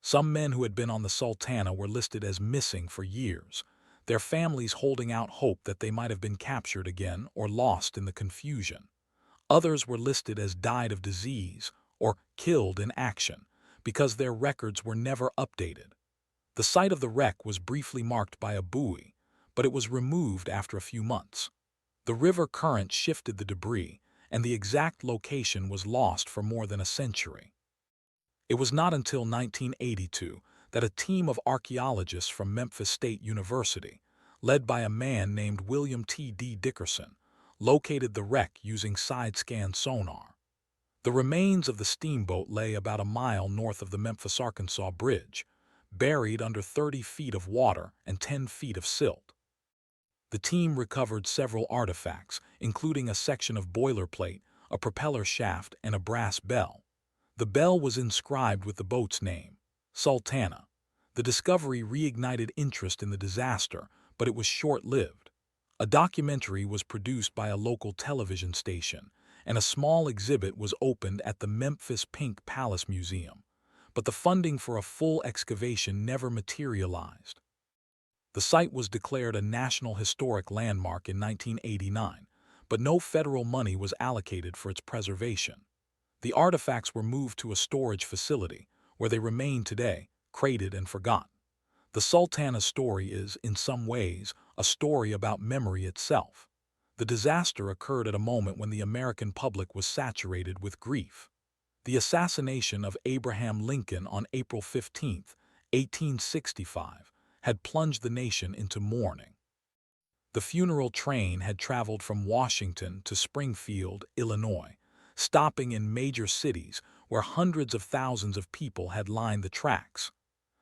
Some men who had been on the Sultana were listed as missing for years, their families holding out hope that they might have been captured again or lost in the confusion. Others were listed as died of disease or killed in action because their records were never updated. The site of the wreck was briefly marked by a buoy, but it was removed after a few months. The river current shifted the debris, and the exact location was lost for more than a century. It was not until 1982 that a team of archaeologists from Memphis State University, led by a man named William T.D. Dickerson, located the wreck using side-scan sonar. The remains of the steamboat lay about a mile north of the Memphis-Arkansas Bridge, buried under 30 feet of water and 10 feet of silt. The team recovered several artifacts, including a section of boilerplate, a propeller shaft, and a brass bell. The bell was inscribed with the boat's name, Sultana. The discovery reignited interest in the disaster, but it was short-lived. A documentary was produced by a local television station, and a small exhibit was opened at the Memphis Pink Palace Museum. But the funding for a full excavation never materialized. The site was declared a National Historic Landmark in 1989, but no federal money was allocated for its preservation. The artifacts were moved to a storage facility, where they remain today, crated and forgotten. The Sultana story is, in some ways, a story about memory itself. The disaster occurred at a moment when the American public was saturated with grief. The assassination of Abraham Lincoln on April 15, 1865, had plunged the nation into mourning. The funeral train had traveled from Washington to Springfield, Illinois, stopping in major cities where hundreds of thousands of people had lined the tracks.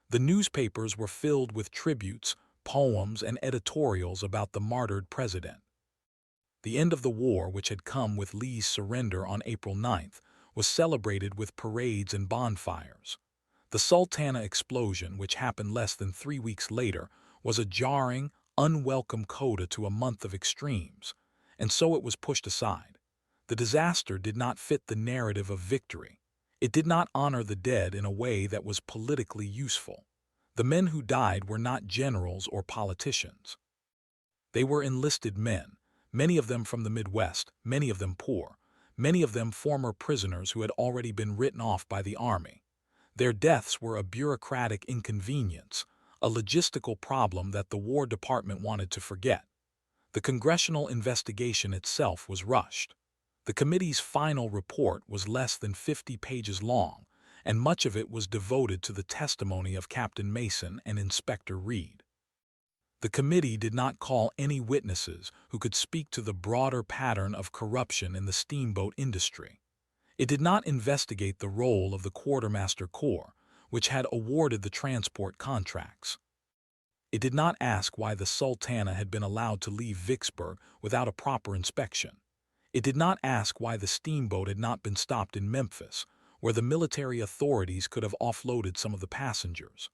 The newspapers were filled with tributes, poems, and editorials about the martyred president. The end of the war, which had come with Lee's surrender on April 9th, was celebrated with parades and bonfires. The Sultana explosion, which happened less than 3 weeks later, was a jarring, unwelcome coda to a month of extremes, and so it was pushed aside. The disaster did not fit the narrative of victory. It did not honor the dead in a way that was politically useful. The men who died were not generals or politicians. They were enlisted men, many of them from the Midwest, many of them poor, many of them former prisoners who had already been written off by the army. Their deaths were a bureaucratic inconvenience, a logistical problem that the War Department wanted to forget. The congressional investigation itself was rushed. The committee's final report was less than 50 pages long, and much of it was devoted to the testimony of Captain Mason and Inspector Reed. The committee did not call any witnesses who could speak to the broader pattern of corruption in the steamboat industry. It did not investigate the role of the Quartermaster Corps, which had awarded the transport contracts. It did not ask why the Sultana had been allowed to leave Vicksburg without a proper inspection. It did not ask why the steamboat had not been stopped in Memphis, where the military authorities could have offloaded some of the passengers.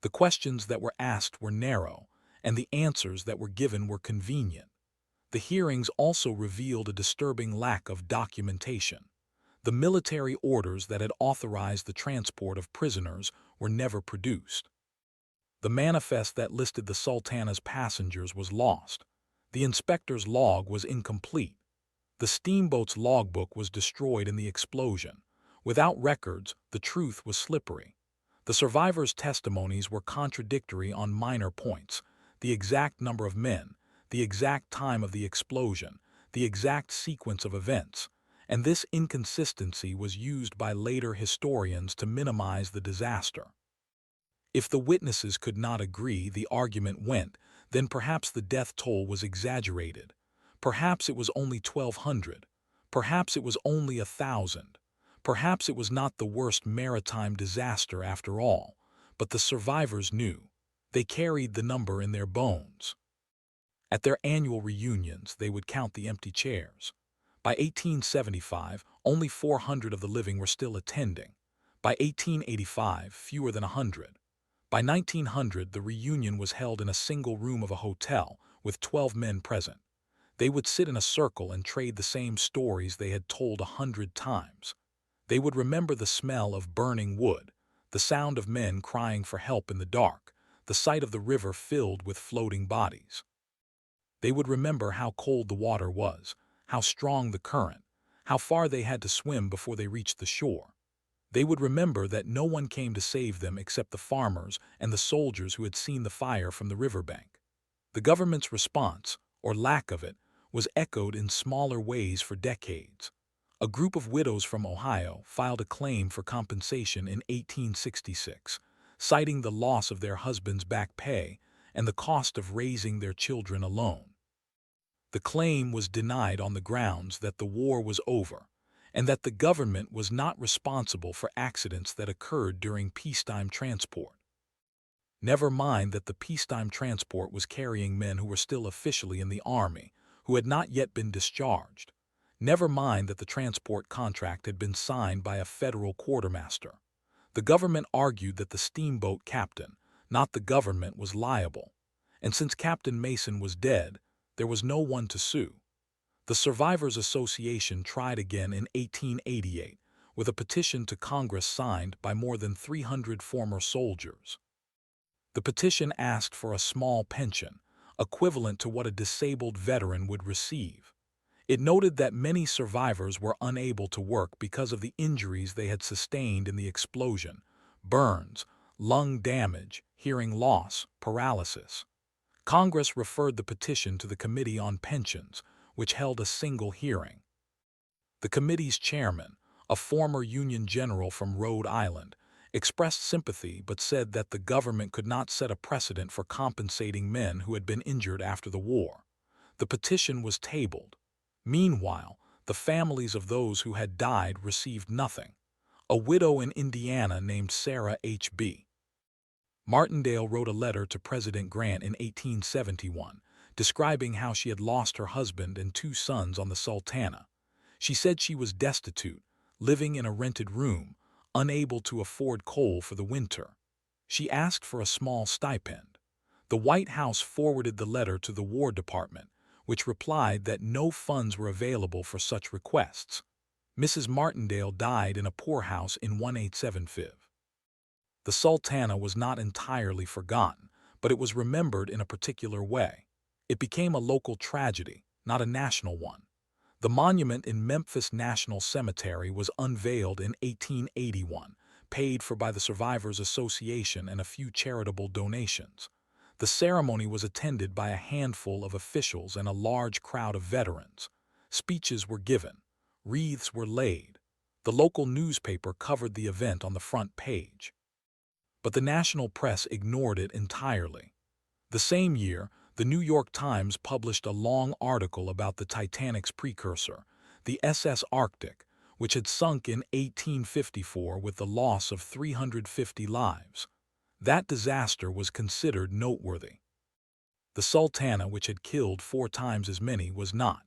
The questions that were asked were narrow, and the answers that were given were convenient. The hearings also revealed a disturbing lack of documentation. The military orders that had authorized the transport of prisoners were never produced. The manifest that listed the Sultana's passengers was lost. The inspector's log was incomplete. The steamboat's logbook was destroyed in the explosion. Without records, the truth was slippery. The survivors' testimonies were contradictory on minor points: the exact number of men, the exact time of the explosion, the exact sequence of events, and this inconsistency was used by later historians to minimize the disaster. If the witnesses could not agree, the argument went, then perhaps the death toll was exaggerated. Perhaps it was only 1,200. Perhaps it was only 1,000. Perhaps it was not the worst maritime disaster after all, but the survivors knew. They carried the number in their bones. At their annual reunions, they would count the empty chairs. By 1875, only 400 of the living were still attending. By 1885, fewer than 100. By 1900, the reunion was held in a single room of a hotel, with 12 men present. They would sit in a circle and trade the same stories they had told 100 times. They would remember the smell of burning wood, the sound of men crying for help in the dark, the sight of the river filled with floating bodies. They would remember how cold the water was, how strong the current, how far they had to swim before they reached the shore. They would remember that no one came to save them except the farmers and the soldiers who had seen the fire from the riverbank. The government's response, or lack of it, was echoed in smaller ways for decades. A group of widows from Ohio filed a claim for compensation in 1866, citing the loss of their husbands' back pay and the cost of raising their children alone. The claim was denied on the grounds that the war was over and that the government was not responsible for accidents that occurred during peacetime transport. Never mind that the peacetime transport was carrying men who were still officially in the Army, who had not yet been discharged. Never mind that the transport contract had been signed by a federal quartermaster. The government argued that the steamboat captain, not the government, was liable, and since Captain Mason was dead, there was no one to sue. The Survivors Association tried again in 1888 with a petition to Congress signed by more than 300 former soldiers. The petition asked for a small pension, equivalent to what a disabled veteran would receive. It noted that many survivors were unable to work because of the injuries they had sustained in the explosion: burns, lung damage, hearing loss, paralysis. Congress referred the petition to the Committee on Pensions, which held a single hearing. The committee's chairman, a former Union general from Rhode Island, expressed sympathy but said that the government could not set a precedent for compensating men who had been injured after the war. The petition was tabled. Meanwhile, the families of those who had died received nothing. A widow in Indiana named Sarah H.B. Martindale wrote a letter to President Grant in 1871, describing how she had lost her husband and 2 sons on the Sultana. She said she was destitute, living in a rented room, unable to afford coal for the winter. She asked for a small stipend. The White House forwarded the letter to the War Department, which replied that no funds were available for such requests. Mrs. Martindale died in a poorhouse in 1875. The Sultana was not entirely forgotten, but it was remembered in a particular way. It became a local tragedy, not a national one. The monument in Memphis National Cemetery was unveiled in 1881, paid for by the Survivors Association and a few charitable donations. The ceremony was attended by a handful of officials and a large crowd of veterans. Speeches were given. Wreaths were laid. The local newspaper covered the event on the front page. But the national press ignored it entirely. The same year, the New York Times published a long article about the Titanic's precursor, the SS Arctic, which had sunk in 1854 with the loss of 350 lives. That disaster was considered noteworthy. The Sultana, which had killed 4 times as many, was not.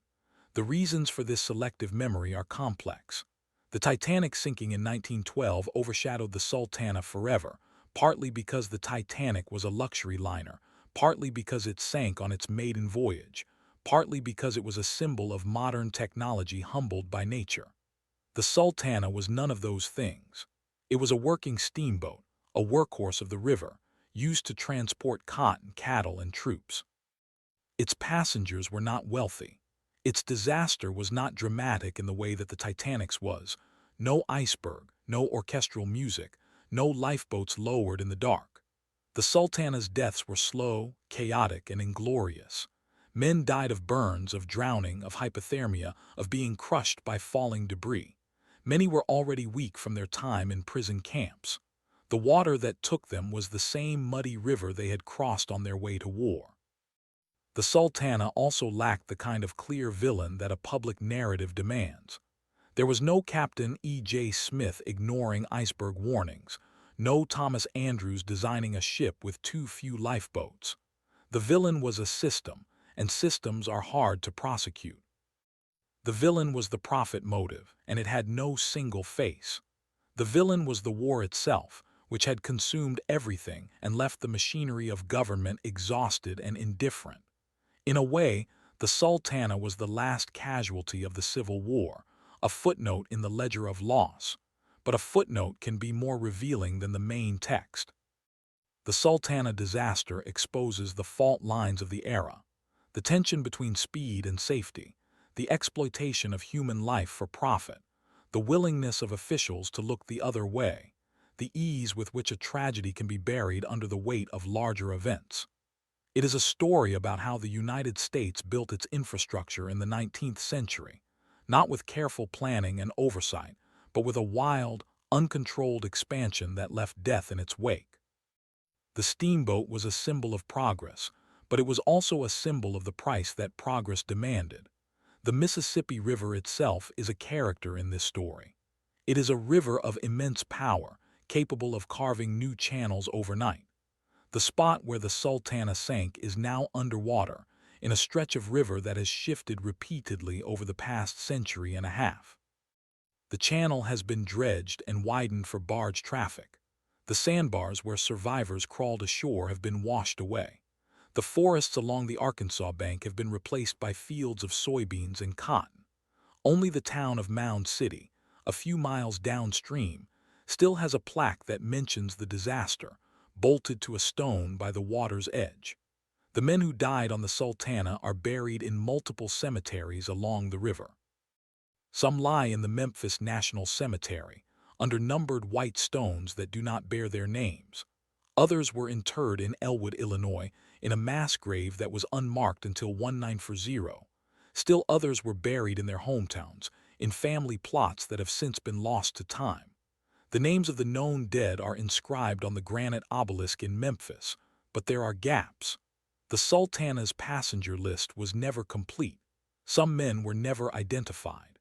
The reasons for this selective memory are complex. The Titanic sinking in 1912 overshadowed the Sultana forever, partly because the Titanic was a luxury liner, partly because it sank on its maiden voyage, partly because it was a symbol of modern technology humbled by nature. The Sultana was none of those things. It was a working steamboat, a workhorse of the river, used to transport cotton, cattle, and troops. Its passengers were not wealthy. Its disaster was not dramatic in the way that the Titanic's was. No iceberg, no orchestral music, no lifeboats lowered in the dark. The Sultana's deaths were slow, chaotic, and inglorious. Men died of burns, of drowning, of hypothermia, of being crushed by falling debris. Many were already weak from their time in prison camps. The water that took them was the same muddy river they had crossed on their way to war. The Sultana also lacked the kind of clear villain that a public narrative demands. There was no Captain E.J. Smith ignoring iceberg warnings, no Thomas Andrews designing a ship with too few lifeboats. The villain was a system, and systems are hard to prosecute. The villain was the profit motive, and it had no single face. The villain was the war itself, which had consumed everything and left the machinery of government exhausted and indifferent. In a way, the Sultana was the last casualty of the Civil War, a footnote in the ledger of loss, but a footnote can be more revealing than the main text. The Sultana Disaster exposes the fault lines of the era, the tension between speed and safety, the exploitation of human life for profit, the willingness of officials to look the other way, the ease with which a tragedy can be buried under the weight of larger events. It is a story about how the United States built its infrastructure in the 19th century, not with careful planning and oversight, but with a wild, uncontrolled expansion that left death in its wake. The steamboat was a symbol of progress, but it was also a symbol of the price that progress demanded. The Mississippi River itself is a character in this story. It is a river of immense power, capable of carving new channels overnight. The spot where the Sultana sank is now underwater, in a stretch of river that has shifted repeatedly over the past century and a half. The channel has been dredged and widened for barge traffic. The sandbars where survivors crawled ashore have been washed away. The forests along the Arkansas bank have been replaced by fields of soybeans and cotton. Only the town of Mound City, a few miles downstream, still has a plaque that mentions the disaster, bolted to a stone by the water's edge. The men who died on the Sultana are buried in multiple cemeteries along the river. Some lie in the Memphis National Cemetery, under numbered white stones that do not bear their names. Others were interred in Elwood, Illinois, in a mass grave that was unmarked until 1940. Still others were buried in their hometowns, in family plots that have since been lost to time. The names of the known dead are inscribed on the granite obelisk in Memphis, but there are gaps. The Sultana's passenger list was never complete. Some men were never identified.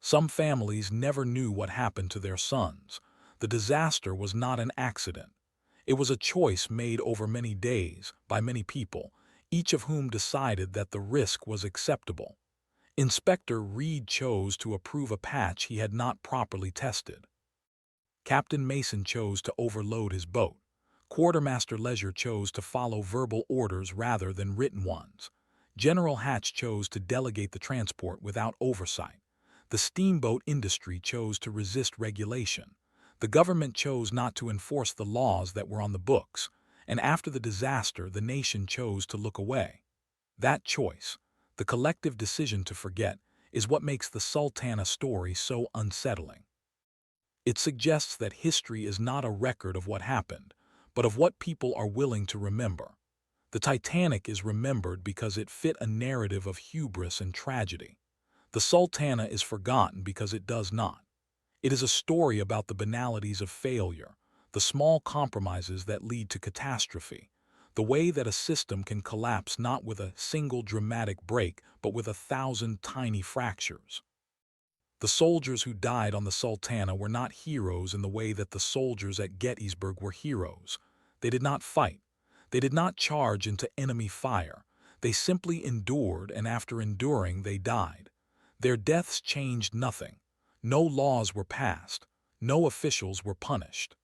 Some families never knew what happened to their sons. The disaster was not an accident. It was a choice made over many days by many people, each of whom decided that the risk was acceptable. Inspector Reed chose to approve a patch he had not properly tested. Captain Mason chose to overload his boat. Quartermaster Leisure chose to follow verbal orders rather than written ones. General Hatch chose to delegate the transport without oversight. The steamboat industry chose to resist regulation. The government chose not to enforce the laws that were on the books, and after the disaster, the nation chose to look away. That choice, the collective decision to forget, is what makes the Sultana story so unsettling. It suggests that history is not a record of what happened, but of what people are willing to remember. The Titanic is remembered because it fit a narrative of hubris and tragedy. The Sultana is forgotten because it does not. It is a story about the banalities of failure, the small compromises that lead to catastrophe, the way that a system can collapse not with a single dramatic break, but with 1,000 tiny fractures. The soldiers who died on the Sultana were not heroes in the way that the soldiers at Gettysburg were heroes. They did not fight. They did not charge into enemy fire. They simply endured, and after enduring, they died. Their deaths changed nothing. No laws were passed. No officials were punished.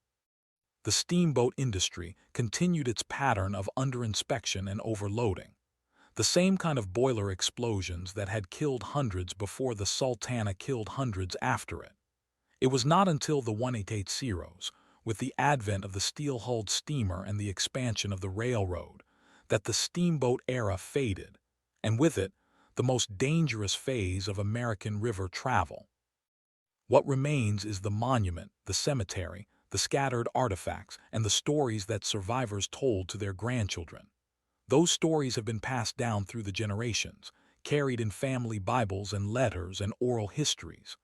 The steamboat industry continued its pattern of underinspection and overloading. The same kind of boiler explosions that had killed hundreds before the Sultana killed hundreds after it. It was not until the 1880s, with the advent of the steel-hulled steamer and the expansion of the railroad, that the steamboat era faded, and with it, the most dangerous phase of American river travel. What remains is the monument, the cemetery, the scattered artifacts, and the stories that survivors told to their grandchildren. Those stories have been passed down through the generations, carried in family Bibles and letters and oral histories.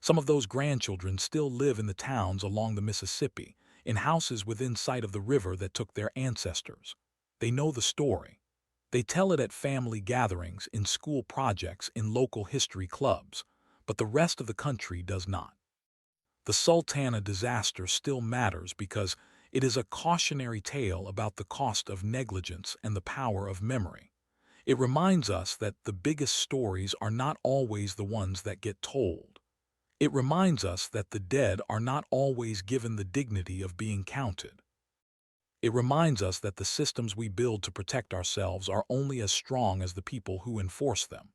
Some of those grandchildren still live in the towns along the Mississippi, in houses within sight of the river that took their ancestors. They know the story. They tell it at family gatherings, in school projects, in local history clubs, but the rest of the country does not. The Sultana disaster still matters because it is a cautionary tale about the cost of negligence and the power of memory. It reminds us that the biggest stories are not always the ones that get told. It reminds us that the dead are not always given the dignity of being counted. It reminds us that the systems we build to protect ourselves are only as strong as the people who enforce them.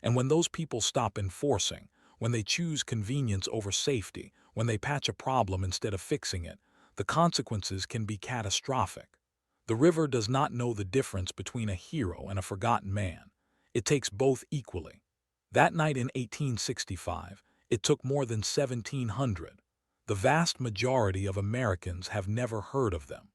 And when those people stop enforcing, when they choose convenience over safety, when they patch a problem instead of fixing it, the consequences can be catastrophic. The river does not know the difference between a hero and a forgotten man. It takes both equally. That night in 1865, it took more than 1,700. The vast majority of Americans have never heard of them.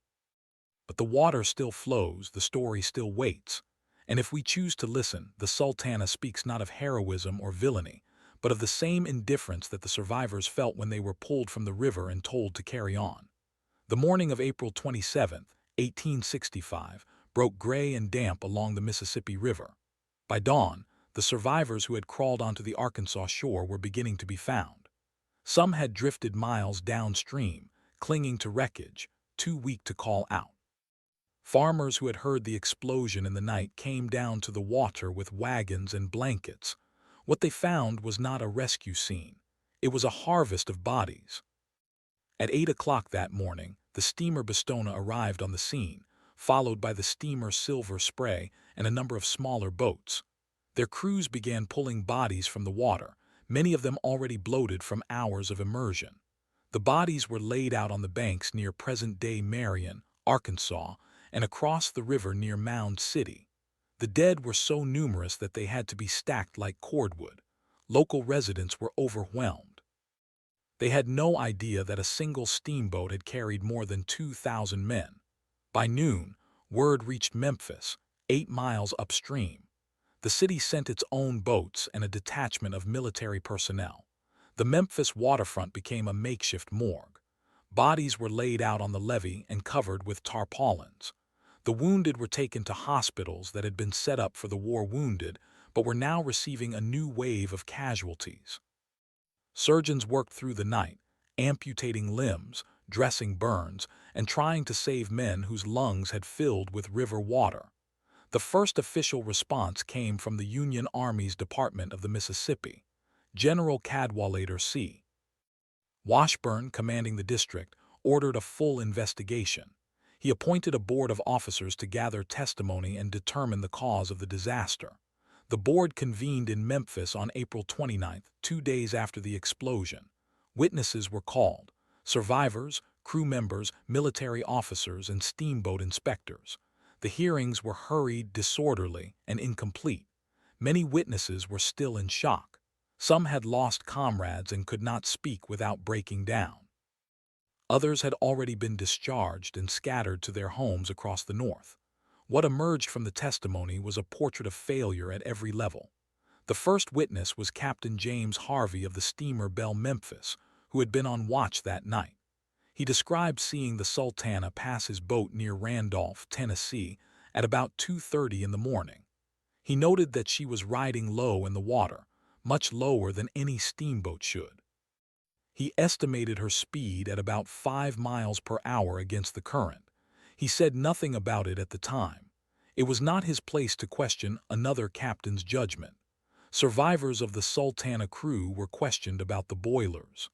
But the water still flows, the story still waits. And if we choose to listen, the Sultana speaks not of heroism or villainy, but of the same indifference that the survivors felt when they were pulled from the river and told to carry on. The morning of April 27, 1865, broke gray and damp along the Mississippi River. By dawn, the survivors who had crawled onto the Arkansas shore were beginning to be found. Some had drifted miles downstream, clinging to wreckage, too weak to call out. Farmers who had heard the explosion in the night came down to the water with wagons and blankets. What they found was not a rescue scene. It was a harvest of bodies. At 8 o'clock that morning, the steamer Bostona arrived on the scene, followed by the steamer Silver Spray and a number of smaller boats. Their crews began pulling bodies from the water, many of them already bloated from hours of immersion. The bodies were laid out on the banks near present-day Marion, Arkansas, and across the river near Mound City. The dead were so numerous that they had to be stacked like cordwood. Local residents were overwhelmed. They had no idea that a single steamboat had carried more than 2,000 men. By noon, word reached Memphis, 8 miles upstream. The city sent its own boats and a detachment of military personnel. The Memphis waterfront became a makeshift morgue. Bodies were laid out on the levee and covered with tarpaulins. The wounded were taken to hospitals that had been set up for the war wounded, but were now receiving a new wave of casualties. Surgeons worked through the night, amputating limbs, dressing burns, and trying to save men whose lungs had filled with river water. The first official response came from the Union Army's Department of the Mississippi. General Cadwalader C. Washburn, commanding the district, ordered a full investigation. He appointed a board of officers to gather testimony and determine the cause of the disaster. The board convened in Memphis on April 29, 2 days after the explosion. Witnesses were called: survivors, crew members, military officers, and steamboat inspectors. The hearings were hurried, disorderly, and incomplete. Many witnesses were still in shock. Some had lost comrades and could not speak without breaking down. Others had already been discharged and scattered to their homes across the North. What emerged from the testimony was a portrait of failure at every level. The first witness was Captain James Harvey of the steamer Belle Memphis, who had been on watch that night. He described seeing the Sultana pass his boat near Randolph, Tennessee, at about 2:30 in the morning. He noted that she was riding low in the water, much lower than any steamboat should. He estimated her speed at about 5 miles per hour against the current. He said nothing about it at the time. It was not his place to question another captain's judgment. Survivors of the Sultana crew were questioned about the boilers.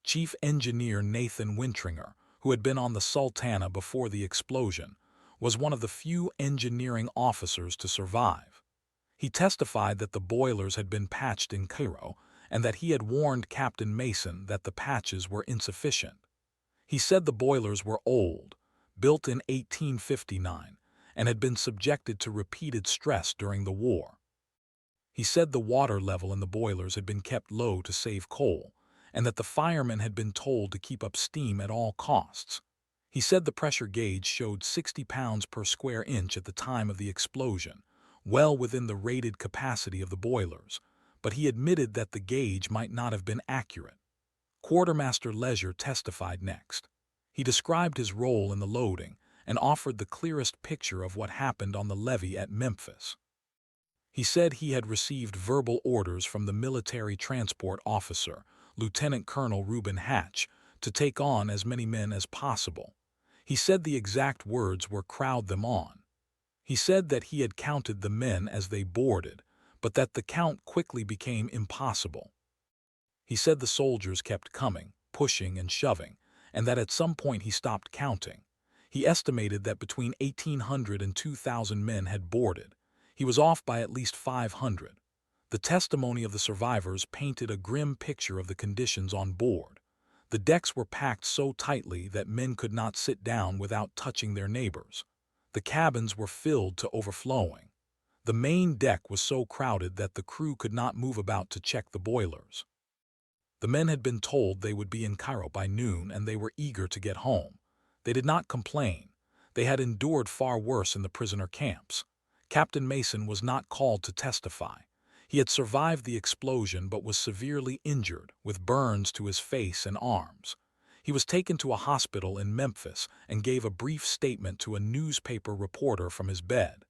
Chief Engineer Nathan Wintringer, who had been on the Sultana before the explosion, was one of the few engineering officers to survive. He testified that the boilers had been patched in Cairo and that he had warned Captain Mason that the patches were insufficient. He said the boilers were old, built in 1859, and had been subjected to repeated stress during the war. He said the water level in the boilers had been kept low to save coal, and that the firemen had been told to keep up steam at all costs. He said the pressure gauge showed 60 pounds per square inch at the time of the explosion, well within the rated capacity of the boilers, but he admitted that the gauge might not have been accurate. Quartermaster Leisure testified next. He described his role in the loading and offered the clearest picture of what happened on the levee at Memphis. He said he had received verbal orders from the military transport officer, Lieutenant Colonel Reuben Hatch, to take on as many men as possible. He said the exact words were "crowd them on." He said that he had counted the men as they boarded, but that the count quickly became impossible. He said the soldiers kept coming, pushing and shoving, and that at some point he stopped counting. He estimated that between 1,800 and 2,000 men had boarded. He was off by at least 500. The testimony of the survivors painted a grim picture of the conditions on board. The decks were packed so tightly that men could not sit down without touching their neighbors. The cabins were filled to overflowing. The main deck was so crowded that the crew could not move about to check the boilers. The men had been told they would be in Cairo by noon, and they were eager to get home. They did not complain. They had endured far worse in the prisoner camps. Captain Mason was not called to testify. He had survived the explosion but was severely injured, with burns to his face and arms. He was taken to a hospital in Memphis and gave a brief statement to a newspaper reporter from his bed.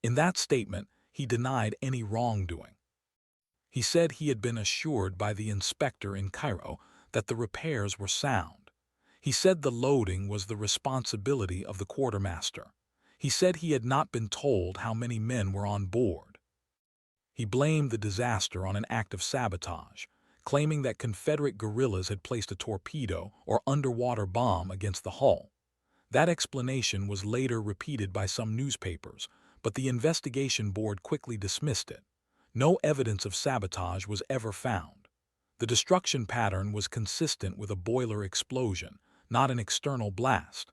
In that statement, he denied any wrongdoing. He said he had been assured by the inspector in Cairo that the repairs were sound. He said the loading was the responsibility of the quartermaster. He said he had not been told how many men were on board. He blamed the disaster on an act of sabotage, claiming that Confederate guerrillas had placed a torpedo or underwater bomb against the hull. That explanation was later repeated by some newspapers, but the investigation board quickly dismissed it. No evidence of sabotage was ever found. The destruction pattern was consistent with a boiler explosion, not an external blast.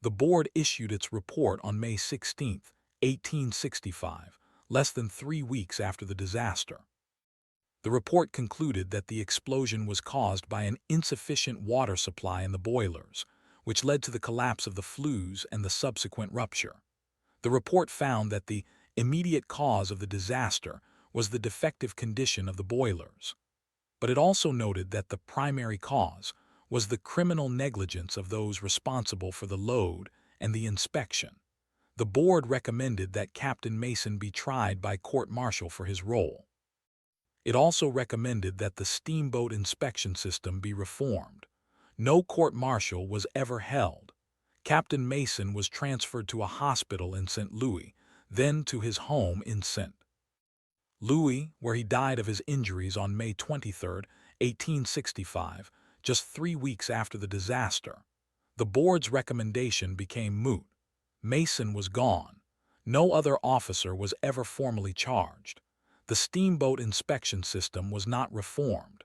The board issued its report on May 16, 1865, less than 3 weeks after the disaster. The report concluded that the explosion was caused by an insufficient water supply in the boilers, which led to the collapse of the flues and the subsequent rupture. The report found that the immediate cause of the disaster was the defective condition of the boilers. But it also noted that the primary cause was the criminal negligence of those responsible for the load and the inspection. The board recommended that Captain Mason be tried by court-martial for his role. It also recommended that the steamboat inspection system be reformed. No court-martial was ever held. Captain Mason was transferred to a hospital in St. Louis, then to his home in St. Louis, where he died of his injuries on May 23, 1865, just 3 weeks after the disaster. The board's recommendation became moot. Mason was gone. No other officer was ever formally charged. The steamboat inspection system was not reformed.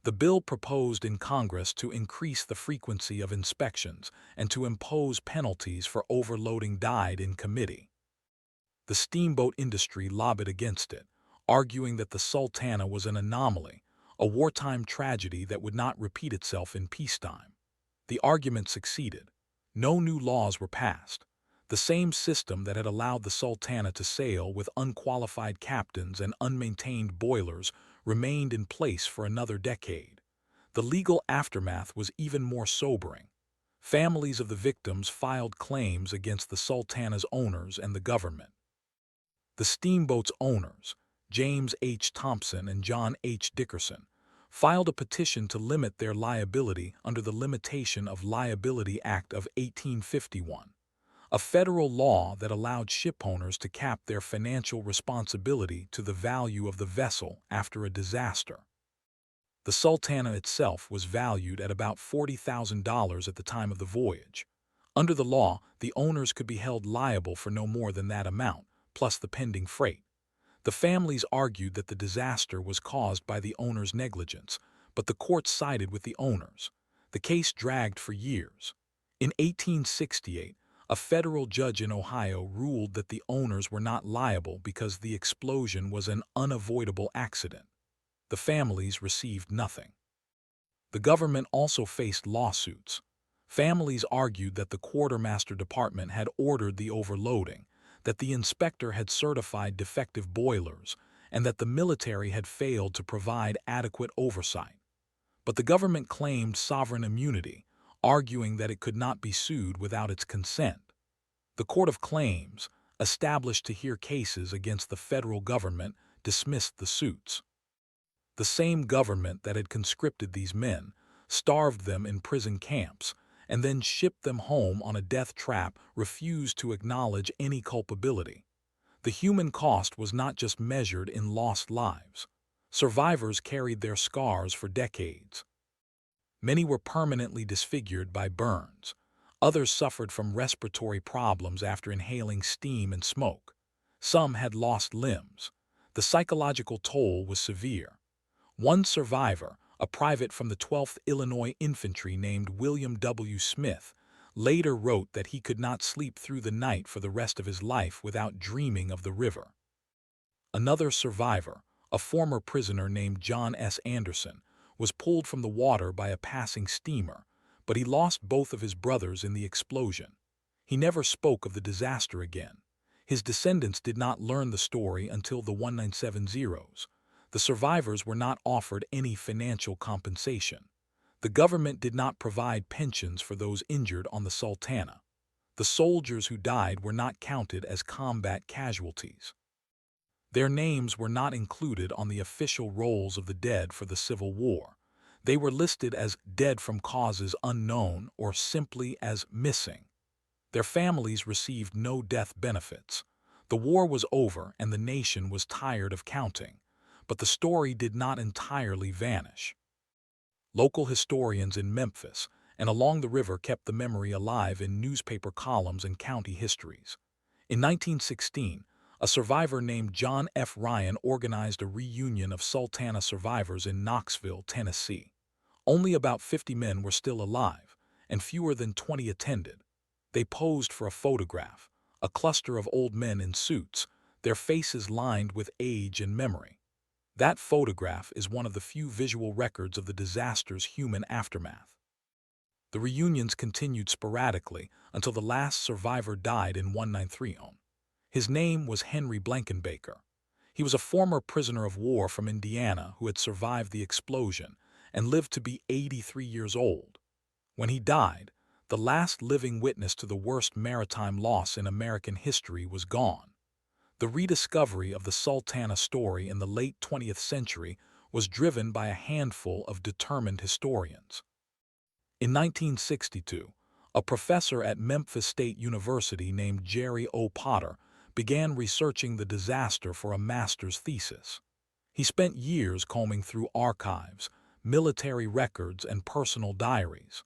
The bill proposed in Congress to increase the frequency of inspections and to impose penalties for overloading died in committee. The steamboat industry lobbied against it, arguing that the Sultana was an anomaly, a wartime tragedy that would not repeat itself in peacetime. The argument succeeded. No new laws were passed. The same system that had allowed the Sultana to sail with unqualified captains and unmaintained boilers remained in place for another decade. The legal aftermath was even more sobering. Families of the victims filed claims against the Sultana's owners and the government. The steamboat's owners, James H. Thompson and John H. Dickerson, filed a petition to limit their liability under the Limitation of Liability Act of 1851, a federal law that allowed shipowners to cap their financial responsibility to the value of the vessel after a disaster. The Sultana itself was valued at about $40,000 at the time of the voyage. Under the law, the owners could be held liable for no more than that amount, plus the pending freight. The families argued that the disaster was caused by the owners' negligence, but the courts sided with the owners. The case dragged for years. In 1868, a federal judge in Ohio ruled that the owners were not liable because the explosion was an unavoidable accident. The families received nothing. The government also faced lawsuits. Families argued that the quartermaster department had ordered the overloading, that the inspector had certified defective boilers, and that the military had failed to provide adequate oversight. But the government claimed sovereign immunity, arguing that it could not be sued without its consent. The Court of Claims, established to hear cases against the federal government, dismissed the suits. The same government that had conscripted these men, starved them in prison camps, and then shipped them home on a death trap refused to acknowledge any culpability. The human cost was not just measured in lost lives. Survivors carried their scars for decades. Many were permanently disfigured by burns. Others suffered from respiratory problems after inhaling steam and smoke. Some had lost limbs. The psychological toll was severe. One survivor, a private from the 12th Illinois Infantry named William W. Smith, later wrote that he could not sleep through the night for the rest of his life without dreaming of the river. Another survivor, a former prisoner named John S. Anderson, was pulled from the water by a passing steamer, but he lost both of his brothers in the explosion. He never spoke of the disaster again. His descendants did not learn the story until the 1970s. The survivors were not offered any financial compensation. The government did not provide pensions for those injured on the Sultana. The soldiers who died were not counted as combat casualties. Their names were not included on the official rolls of the dead for the Civil War. They were listed as dead from causes unknown or simply as missing. Their families received no death benefits. The war was over and the nation was tired of counting, but the story did not entirely vanish. Local historians in Memphis and along the river kept the memory alive in newspaper columns and county histories. In 1916, a survivor named John F. Ryan organized a reunion of Sultana survivors in Knoxville, Tennessee. Only about 50 men were still alive, and fewer than 20 attended. They posed for a photograph, a cluster of old men in suits, their faces lined with age and memory. That photograph is one of the few visual records of the disaster's human aftermath. The reunions continued sporadically until the last survivor died in 1930. His name was Henry Blankenbaker. He was a former prisoner of war from Indiana who had survived the explosion and lived to be 83 years old. When he died, the last living witness to the worst maritime loss in American history was gone. The rediscovery of the Sultana story in the late 20th century was driven by a handful of determined historians. In 1962, a professor at Memphis State University named Jerry O. Potter began researching the disaster for a master's thesis. He spent years combing through archives, military records, and personal diaries.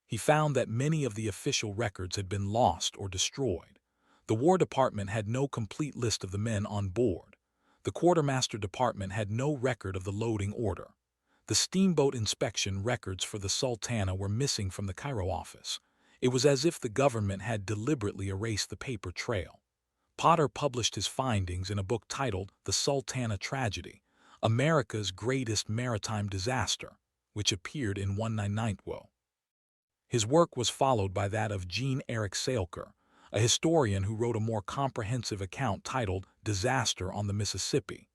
He found that many of the official records had been lost or destroyed. The War Department had no complete list of the men on board. The Quartermaster Department had no record of the loading order. The steamboat inspection records for the Sultana were missing from the Cairo office. It was as if the government had deliberately erased the paper trail. Potter published his findings in a book titled The Sultana Tragedy, America's Greatest Maritime Disaster, which appeared in 1990. His work was followed by that of Jean Eric Salker, a historian who wrote a more comprehensive account titled Disaster on the Mississippi.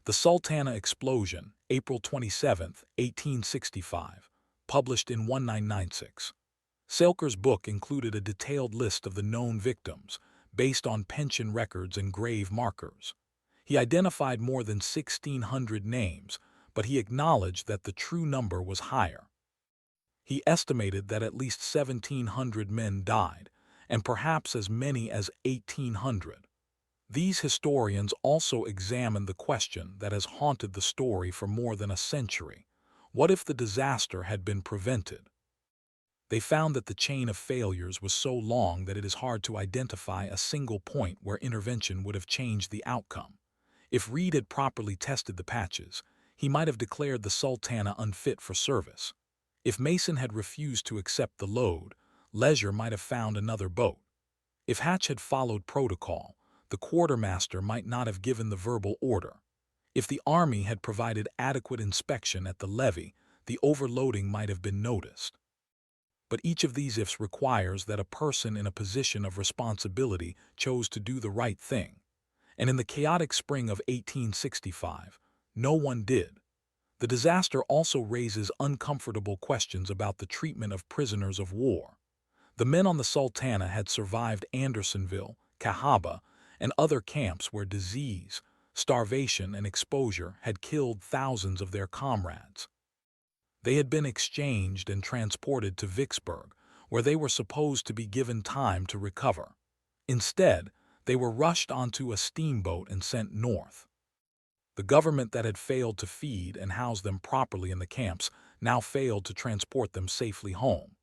The Sultana Explosion, April 27, 1865, published in 1996. Salker's book included a detailed list of the known victims, based on pension records and grave markers. He identified more than 1,600 names, but he acknowledged that the true number was higher. He estimated that at least 1,700 men died, and perhaps as many as 1,800. These historians also examined the question that has haunted the story for more than a century. What if the disaster had been prevented? They found that the chain of failures was so long that it is hard to identify a single point where intervention would have changed the outcome. If Reed had properly tested the patches, he might have declared the Sultana unfit for service. If Mason had refused to accept the load, Leisure might have found another boat. If Hatch had followed protocol, the quartermaster might not have given the verbal order. If the Army had provided adequate inspection at the levee, the overloading might have been noticed. But each of these ifs requires that a person in a position of responsibility chose to do the right thing. And in the chaotic spring of 1865, no one did. The disaster also raises uncomfortable questions about the treatment of prisoners of war. The men on the Sultana had survived Andersonville, Cahaba, and other camps where disease, starvation, and exposure had killed thousands of their comrades. They had been exchanged and transported to Vicksburg, where they were supposed to be given time to recover. Instead, they were rushed onto a steamboat and sent north. The government that had failed to feed and house them properly in the camps now failed to transport them safely home.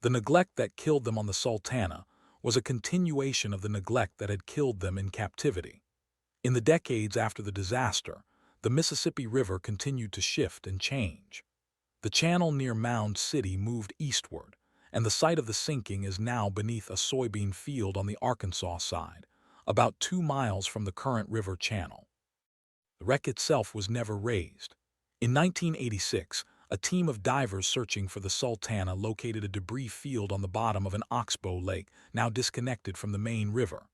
The neglect that killed them on the Sultana was a continuation of the neglect that had killed them in captivity. In the decades after the disaster, the Mississippi River continued to shift and change. The channel near Mound City moved eastward, and the site of the sinking is now beneath a soybean field on the Arkansas side, about 2 miles from the current river channel. The wreck itself was never raised. In 1986, a team of divers searching for the Sultana located a debris field on the bottom of an oxbow lake, now disconnected from the main river.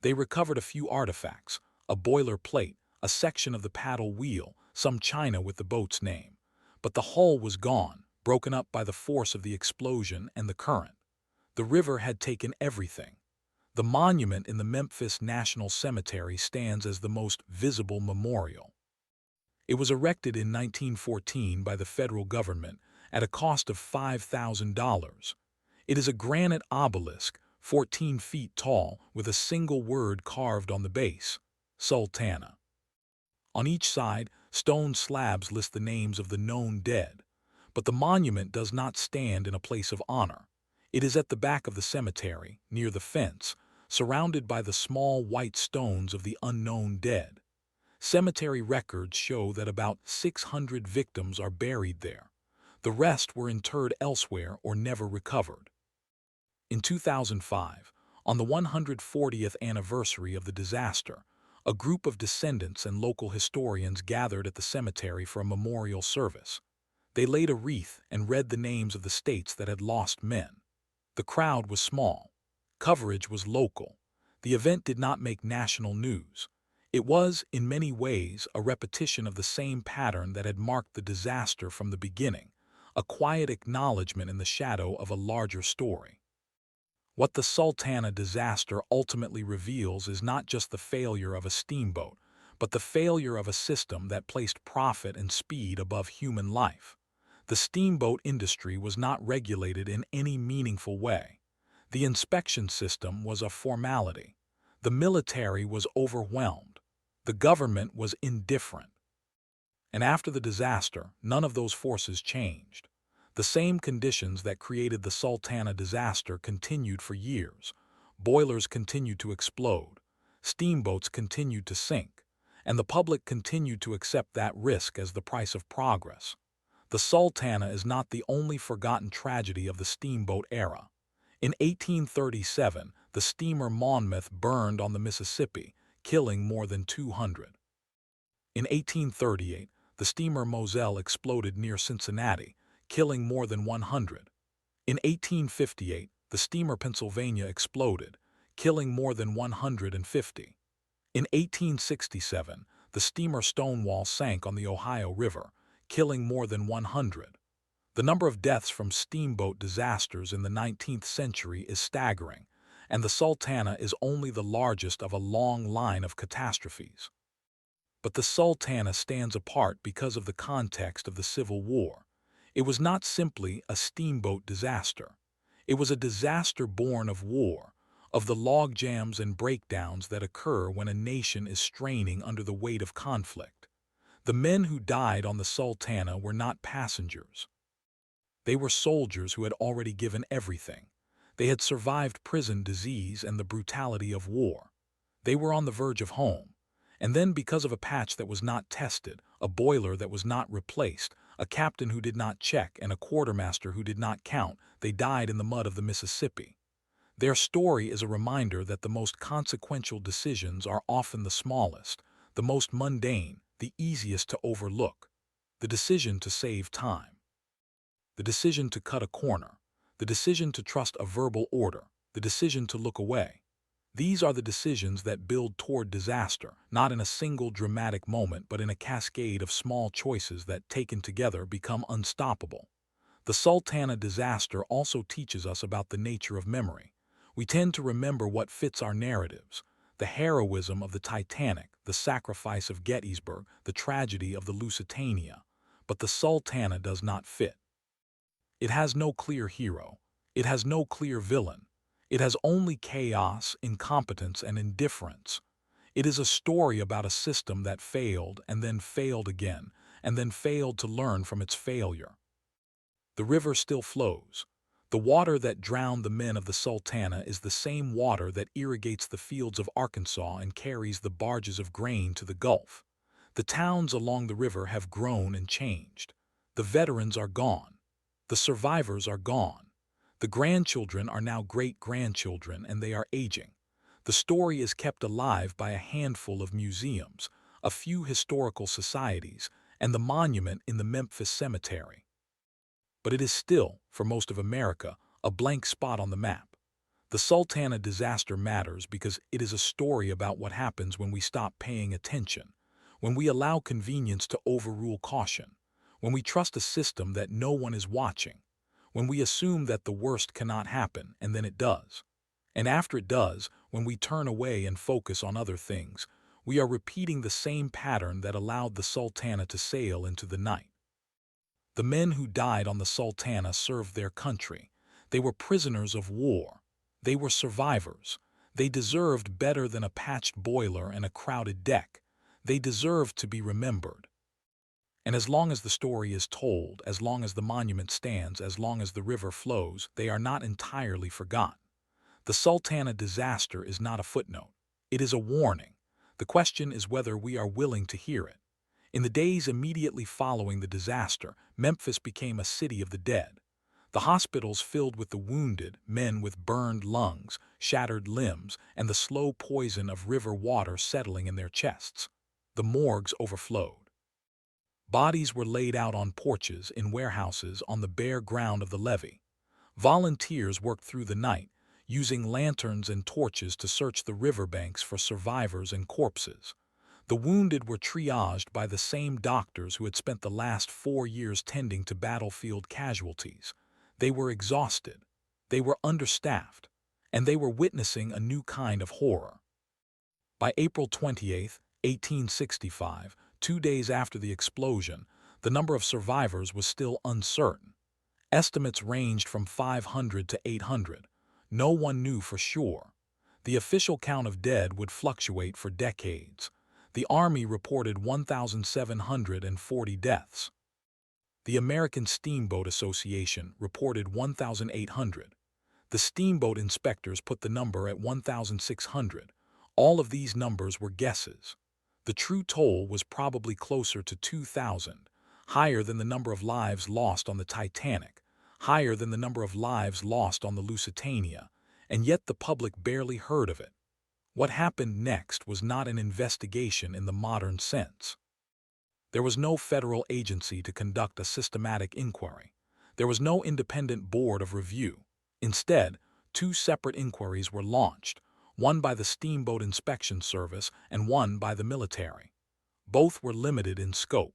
They recovered a few artifacts, a boiler plate, a section of the paddle wheel, some china with the boat's name. But the hull was gone, broken up by the force of the explosion and the current. The river had taken everything. The monument in the Memphis National Cemetery stands as the most visible memorial. It was erected in 1914 by the federal government at a cost of $5,000. It is a granite obelisk, 14 feet tall, with a single word carved on the base, Sultana. On each side, stone slabs list the names of the known dead, but the monument does not stand in a place of honor. It is at the back of the cemetery, near the fence, surrounded by the small white stones of the unknown dead. Cemetery records show that about 600 victims are buried there. The rest were interred elsewhere or never recovered. In 2005, on the 140th anniversary of the disaster, a group of descendants and local historians gathered at the cemetery for a memorial service. They laid a wreath and read the names of the states that had lost men. The crowd was small. Coverage was local. The event did not make national news. It was, in many ways, a repetition of the same pattern that had marked the disaster from the beginning, a quiet acknowledgement in the shadow of a larger story. What the Sultana disaster ultimately reveals is not just the failure of a steamboat, but the failure of a system that placed profit and speed above human life. The steamboat industry was not regulated in any meaningful way. The inspection system was a formality. The military was overwhelmed. The government was indifferent. And after the disaster, none of those forces changed. The same conditions that created the Sultana disaster continued for years. Boilers continued to explode, steamboats continued to sink, and the public continued to accept that risk as the price of progress. The Sultana is not the only forgotten tragedy of the steamboat era. In 1837, the steamer Monmouth burned on the Mississippi, killing more than 200. In 1838, the steamer Moselle exploded near Cincinnati, killing more than 100. In 1858, the steamer Pennsylvania exploded, killing more than 150. In 1867, the steamer Stonewall sank on the Ohio River, killing more than 100. The number of deaths from steamboat disasters in the 19th century is staggering, and the Sultana is only the largest of a long line of catastrophes. But the Sultana stands apart because of the context of the Civil War. It was not simply a steamboat disaster. It was a disaster born of war, of the logjams and breakdowns that occur when a nation is straining under the weight of conflict. The men who died on the Sultana were not passengers. They were soldiers who had already given everything. They had survived prison, disease, and the brutality of war. They were on the verge of home. And then, because of a patch that was not tested, a boiler that was not replaced, a captain who did not check, and a quartermaster who did not count, they died in the mud of the Mississippi. Their story is a reminder that the most consequential decisions are often the smallest, the most mundane, the easiest to overlook. The decision to save time. The decision to cut a corner. The decision to trust a verbal order. The decision to look away. These are the decisions that build toward disaster, not in a single dramatic moment, but in a cascade of small choices that, taken together, become unstoppable. The Sultana disaster also teaches us about the nature of memory. We tend to remember what fits our narratives: the heroism of the Titanic, the sacrifice of Gettysburg, the tragedy of the Lusitania. But the Sultana does not fit. It has no clear hero. It has no clear villain. It has only chaos, incompetence, and indifference. It is a story about a system that failed and then failed again, and then failed to learn from its failure. The river still flows. The water that drowned the men of the Sultana is the same water that irrigates the fields of Arkansas and carries the barges of grain to the Gulf. The towns along the river have grown and changed. The veterans are gone. The survivors are gone. The grandchildren are now great-grandchildren, and they are aging. The story is kept alive by a handful of museums, a few historical societies, and the monument in the Memphis cemetery. But it is still, for most of America, a blank spot on the map. The Sultana disaster matters because it is a story about what happens when we stop paying attention, when we allow convenience to overrule caution, when we trust a system that no one is watching, when we assume that the worst cannot happen and then it does. And after it does, when we turn away and focus on other things, we are repeating the same pattern that allowed the Sultana to sail into the night. The men who died on the Sultana served their country. They were prisoners of war. They were survivors. They deserved better than a patched boiler and a crowded deck. They deserved to be remembered. And as long as the story is told, as long as the monument stands, as long as the river flows, they are not entirely forgotten. The Sultana disaster is not a footnote. It is a warning. The question is whether we are willing to hear it. In the days immediately following the disaster, Memphis became a city of the dead. The hospitals filled with the wounded, men with burned lungs, shattered limbs, and the slow poison of river water settling in their chests. The morgues overflowed. Bodies were laid out on porches, in warehouses, on the bare ground of the levee. Volunteers worked through the night, using lanterns and torches to search the riverbanks for survivors and corpses. The wounded were triaged by the same doctors who had spent the last 4 years tending to battlefield casualties. They were exhausted, they were understaffed, and they were witnessing a new kind of horror. By April 28, 1865, 2 days after the explosion, the number of survivors was still uncertain. Estimates ranged from 500 to 800. No one knew for sure. The official count of dead would fluctuate for decades. The Army reported 1,740 deaths. The American Steamboat Association reported 1,800. The steamboat inspectors put the number at 1,600. All of these numbers were guesses. The true toll was probably closer to 2,000, higher than the number of lives lost on the Titanic, higher than the number of lives lost on the Lusitania, and yet the public barely heard of it. What happened next was not an investigation in the modern sense. There was no federal agency to conduct a systematic inquiry. There was no independent board of review. Instead, 2 separate inquiries were launched, one by the Steamboat Inspection Service and one by the military. Both were limited in scope.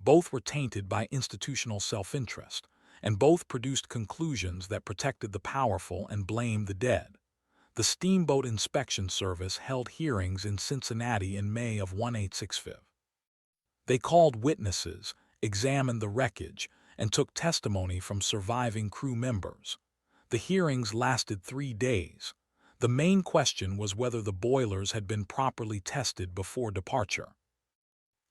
Both were tainted by institutional self-interest, and both produced conclusions that protected the powerful and blamed the dead. The Steamboat Inspection Service held hearings in Cincinnati in May of 1865. They called witnesses, examined the wreckage, and took testimony from surviving crew members. The hearings lasted 3 days. The main question was whether the boilers had been properly tested before departure.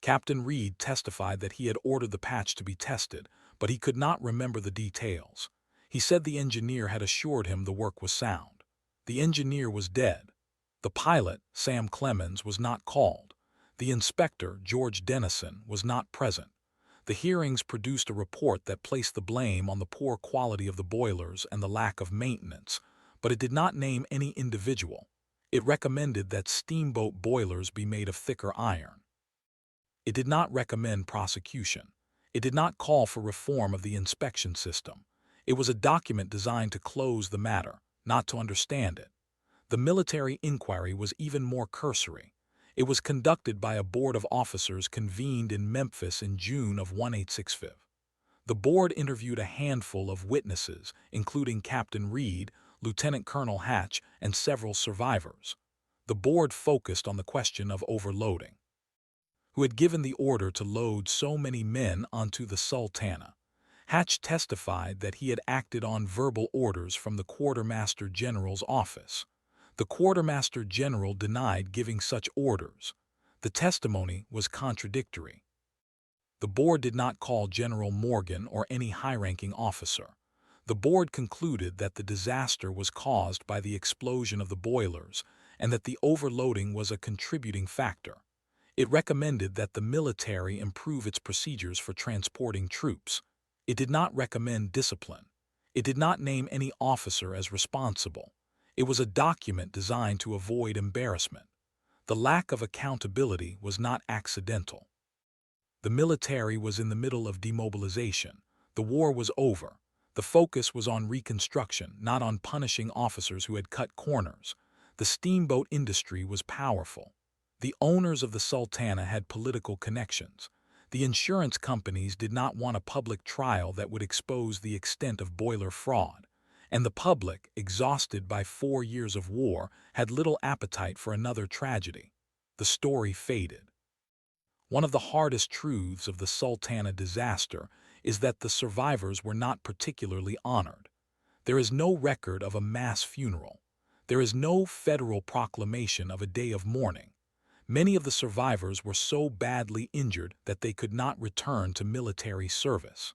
Captain Reed testified that he had ordered the patch to be tested, but he could not remember the details. He said the engineer had assured him the work was sound. The engineer was dead. The pilot, Sam Clemens, was not called. The inspector, George Dennison, was not present. The hearings produced a report that placed the blame on the poor quality of the boilers and the lack of maintenance, but it did not name any individual. It recommended that steamboat boilers be made of thicker iron. It did not recommend prosecution. It did not call for reform of the inspection system. It was a document designed to close the matter, not to understand it. The military inquiry was even more cursory. It was conducted by a board of officers convened in Memphis in June of 1865. The board interviewed a handful of witnesses, including Captain Reed, Lieutenant Colonel Hatch, and several survivors. The board focused on the question of overloading. Who had given the order to load so many men onto the Sultana? Hatch testified that he had acted on verbal orders from the Quartermaster General's office. The Quartermaster General denied giving such orders. The testimony was contradictory. The board did not call General Morgan or any high-ranking officer. The board concluded that the disaster was caused by the explosion of the boilers and that the overloading was a contributing factor. It recommended that the military improve its procedures for transporting troops. It did not recommend discipline. It did not name any officer as responsible. It was a document designed to avoid embarrassment. The lack of accountability was not accidental. The military was in the middle of demobilization. The war was over. The focus was on reconstruction, not on punishing officers who had cut corners. The steamboat industry was powerful. The owners of the Sultana had political connections. The insurance companies did not want a public trial that would expose the extent of boiler fraud, and the public, exhausted by 4 years of war, had little appetite for another tragedy. The story faded. One of the hardest truths of the Sultana disaster is that the survivors were not particularly honored. There is no record of a mass funeral. There is no federal proclamation of a day of mourning. Many of the survivors were so badly injured that they could not return to military service.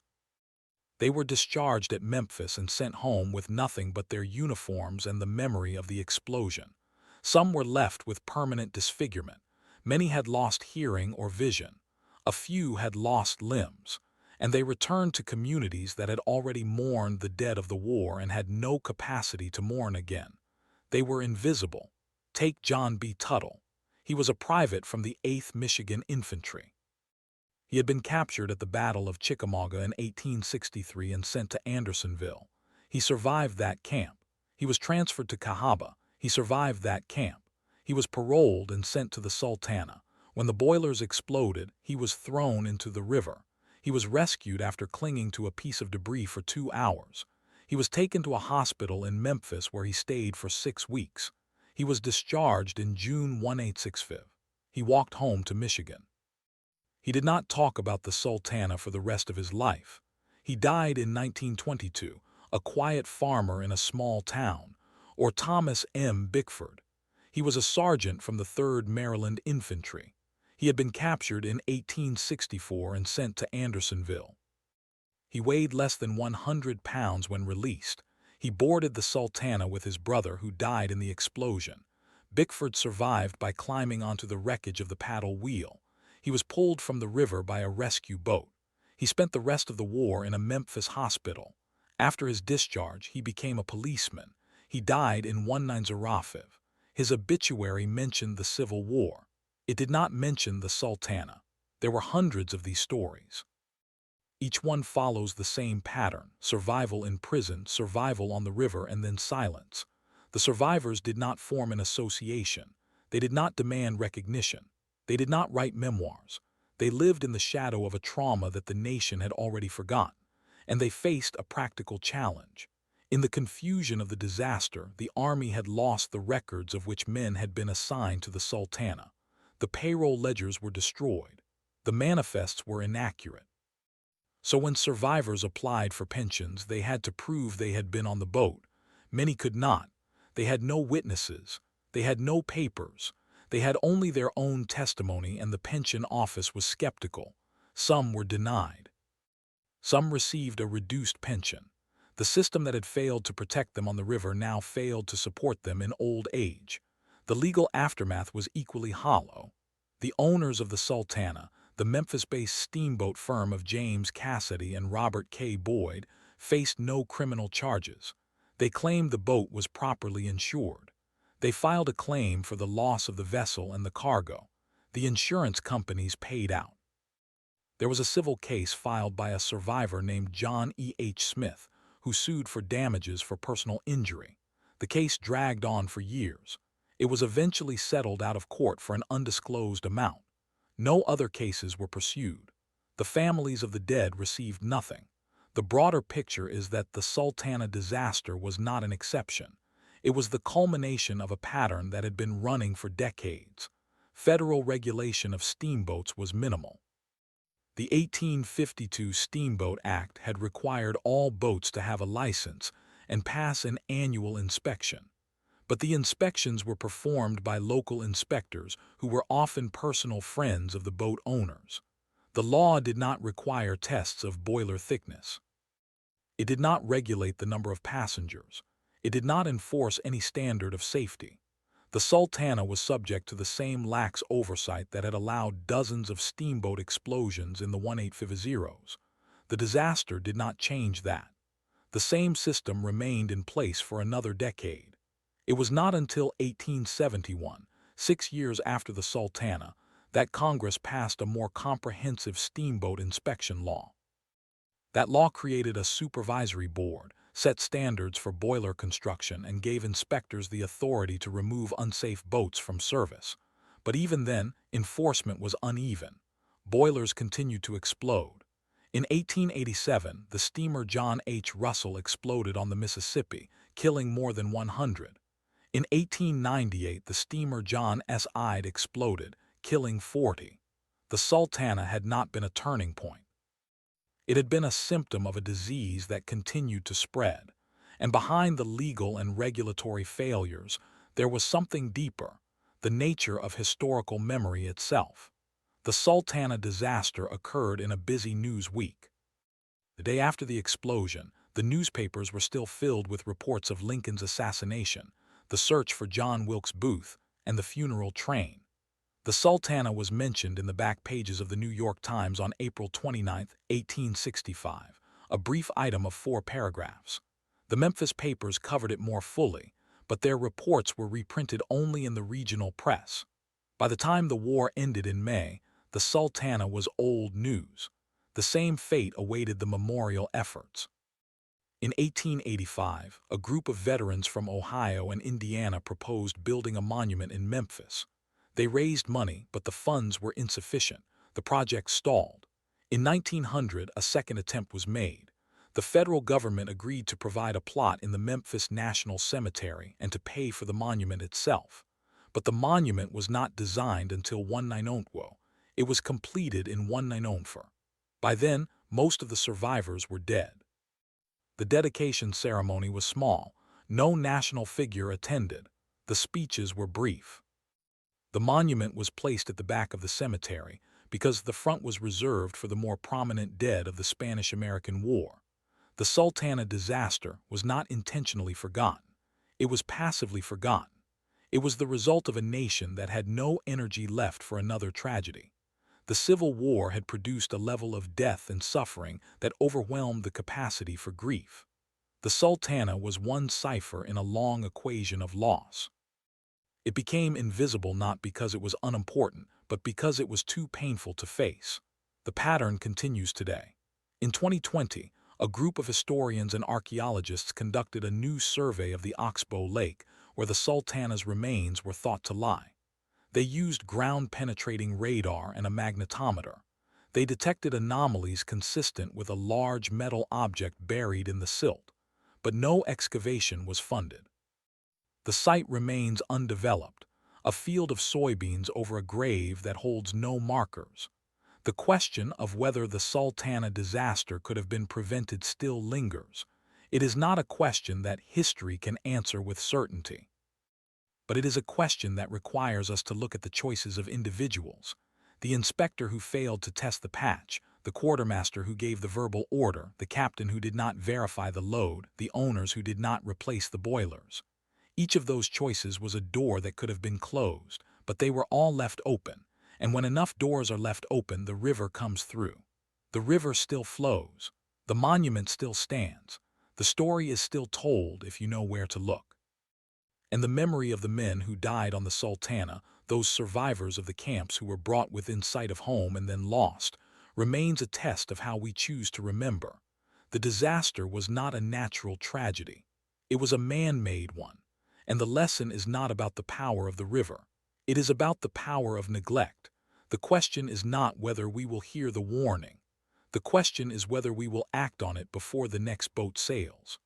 They were discharged at Memphis and sent home with nothing but their uniforms and the memory of the explosion. Some were left with permanent disfigurement. Many had lost hearing or vision. A few had lost limbs, and they returned to communities that had already mourned the dead of the war and had no capacity to mourn again. They were invisible. Take John B. Tuttle. He was a private from the 8th Michigan Infantry. He had been captured at the Battle of Chickamauga in 1863 and sent to Andersonville. He survived that camp. He was transferred to Cahaba. He survived that camp. He was paroled and sent to the Sultana. When the boilers exploded, he was thrown into the river. He was rescued after clinging to a piece of debris for 2 hours. He was taken to a hospital in Memphis where he stayed for 6 weeks. He was discharged in June 1865. He walked home to Michigan. He did not talk about the Sultana for the rest of his life. He died in 1922, a quiet farmer in a small town, or Thomas M. Bickford. He was a sergeant from the 3rd Maryland Infantry. He had been captured in 1864 and sent to Andersonville. He weighed less than 100 pounds when released. He boarded the Sultana with his brother who died in the explosion. Bickford survived by climbing onto the wreckage of the paddle wheel. He was pulled from the river by a rescue boat. He spent the rest of the war in a Memphis hospital. After his discharge, he became a policeman. He died in 1905. His obituary mentioned the Civil War. It did not mention the Sultana. There were hundreds of these stories. Each one follows the same pattern: survival in prison, survival on the river, and then silence. The survivors did not form an association. They did not demand recognition. They did not write memoirs. They lived in the shadow of a trauma that the nation had already forgotten, and they faced a practical challenge. In the confusion of the disaster, the army had lost the records of which men had been assigned to the Sultana. The payroll ledgers were destroyed. The manifests were inaccurate. So when survivors applied for pensions, they had to prove they had been on the boat. Many could not. They had no witnesses. They had no papers. They had only their own testimony, and the pension office was skeptical. Some were denied. Some received a reduced pension. The system that had failed to protect them on the river now failed to support them in old age. The legal aftermath was equally hollow. The owners of the Sultana, the Memphis-based steamboat firm of James Cassidy and Robert K. Boyd, faced no criminal charges. They claimed the boat was properly insured. They filed a claim for the loss of the vessel and the cargo. The insurance companies paid out. There was a civil case filed by a survivor named John E. H. Smith, who sued for damages for personal injury. The case dragged on for years. It was eventually settled out of court for an undisclosed amount. No other cases were pursued. The families of the dead received nothing. The broader picture is that the Sultana disaster was not an exception. It was the culmination of a pattern that had been running for decades. Federal regulation of steamboats was minimal. The 1852 Steamboat Act had required all boats to have a license and pass an annual inspection. But the inspections were performed by local inspectors who were often personal friends of the boat owners. The law did not require tests of boiler thickness. It did not regulate the number of passengers. It did not enforce any standard of safety. The Sultana was subject to the same lax oversight that had allowed dozens of steamboat explosions in the 1850s. The disaster did not change that. The same system remained in place for another decade. It was not until 1871, 6 years after the Sultana, that Congress passed a more comprehensive steamboat inspection law. That law created a supervisory board, set standards for boiler construction, and gave inspectors the authority to remove unsafe boats from service. But even then, enforcement was uneven. boilers continued to explode. In 1887, the steamer John H. Russell exploded on the Mississippi, killing more than 100. In 1898, the steamer John S. Ide exploded, killing 40. The Sultana had not been a turning point. It had been a symptom of a disease that continued to spread. And behind the legal and regulatory failures, there was something deeper, the nature of historical memory itself. The Sultana disaster occurred in a busy news week. The day after the explosion, the newspapers were still filled with reports of Lincoln's assassination, the search for John Wilkes Booth, and the funeral train. The Sultana was mentioned in the back pages of the New York Times on April 29, 1865, a brief item of 4 paragraphs. The Memphis papers covered it more fully, but their reports were reprinted only in the regional press. By the time the war ended in May, the Sultana was old news. The same fate awaited the memorial efforts. In 1885, a group of veterans from Ohio and Indiana proposed building a monument in Memphis. They raised money, but the funds were insufficient. The project stalled. In 1900, a second attempt was made. The federal government agreed to provide a plot in the Memphis National Cemetery and to pay for the monument itself. But the monument was not designed until 1904. It was completed in 1904. By then, most of the survivors were dead. The dedication ceremony was small. No national figure attended. The speeches were brief. The monument was placed at the back of the cemetery because the front was reserved for the more prominent dead of the Spanish-American War. The Sultana disaster was not intentionally forgotten. It was passively forgotten. It was the result of a nation that had no energy left for another tragedy. The Civil War had produced a level of death and suffering that overwhelmed the capacity for grief. The Sultana was one cipher in a long equation of loss. It became invisible not because it was unimportant, but because it was too painful to face. The pattern continues today. In 2020, a group of historians and archaeologists conducted a new survey of the Oxbow Lake, where the Sultana's remains were thought to lie. They used ground-penetrating radar and a magnetometer. They detected anomalies consistent with a large metal object buried in the silt, but no excavation was funded. The site remains undeveloped, a field of soybeans over a grave that holds no markers. The question of whether the Sultana disaster could have been prevented still lingers. It is not a question that history can answer with certainty. But it is a question that requires us to look at the choices of individuals. The inspector who failed to test the patch, the quartermaster who gave the verbal order, the captain who did not verify the load, the owners who did not replace the boilers. Each of those choices was a door that could have been closed, but they were all left open. And when enough doors are left open, the river comes through. The river still flows. The monument still stands. The story is still told if you know where to look. And the memory of the men who died on the Sultana, those survivors of the camps who were brought within sight of home and then lost, remains a test of how we choose to remember. The disaster was not a natural tragedy. It was a man-made one. And the lesson is not about the power of the river. It is about the power of neglect. The question is not whether we will hear the warning. The question is whether we will act on it before the next boat sails.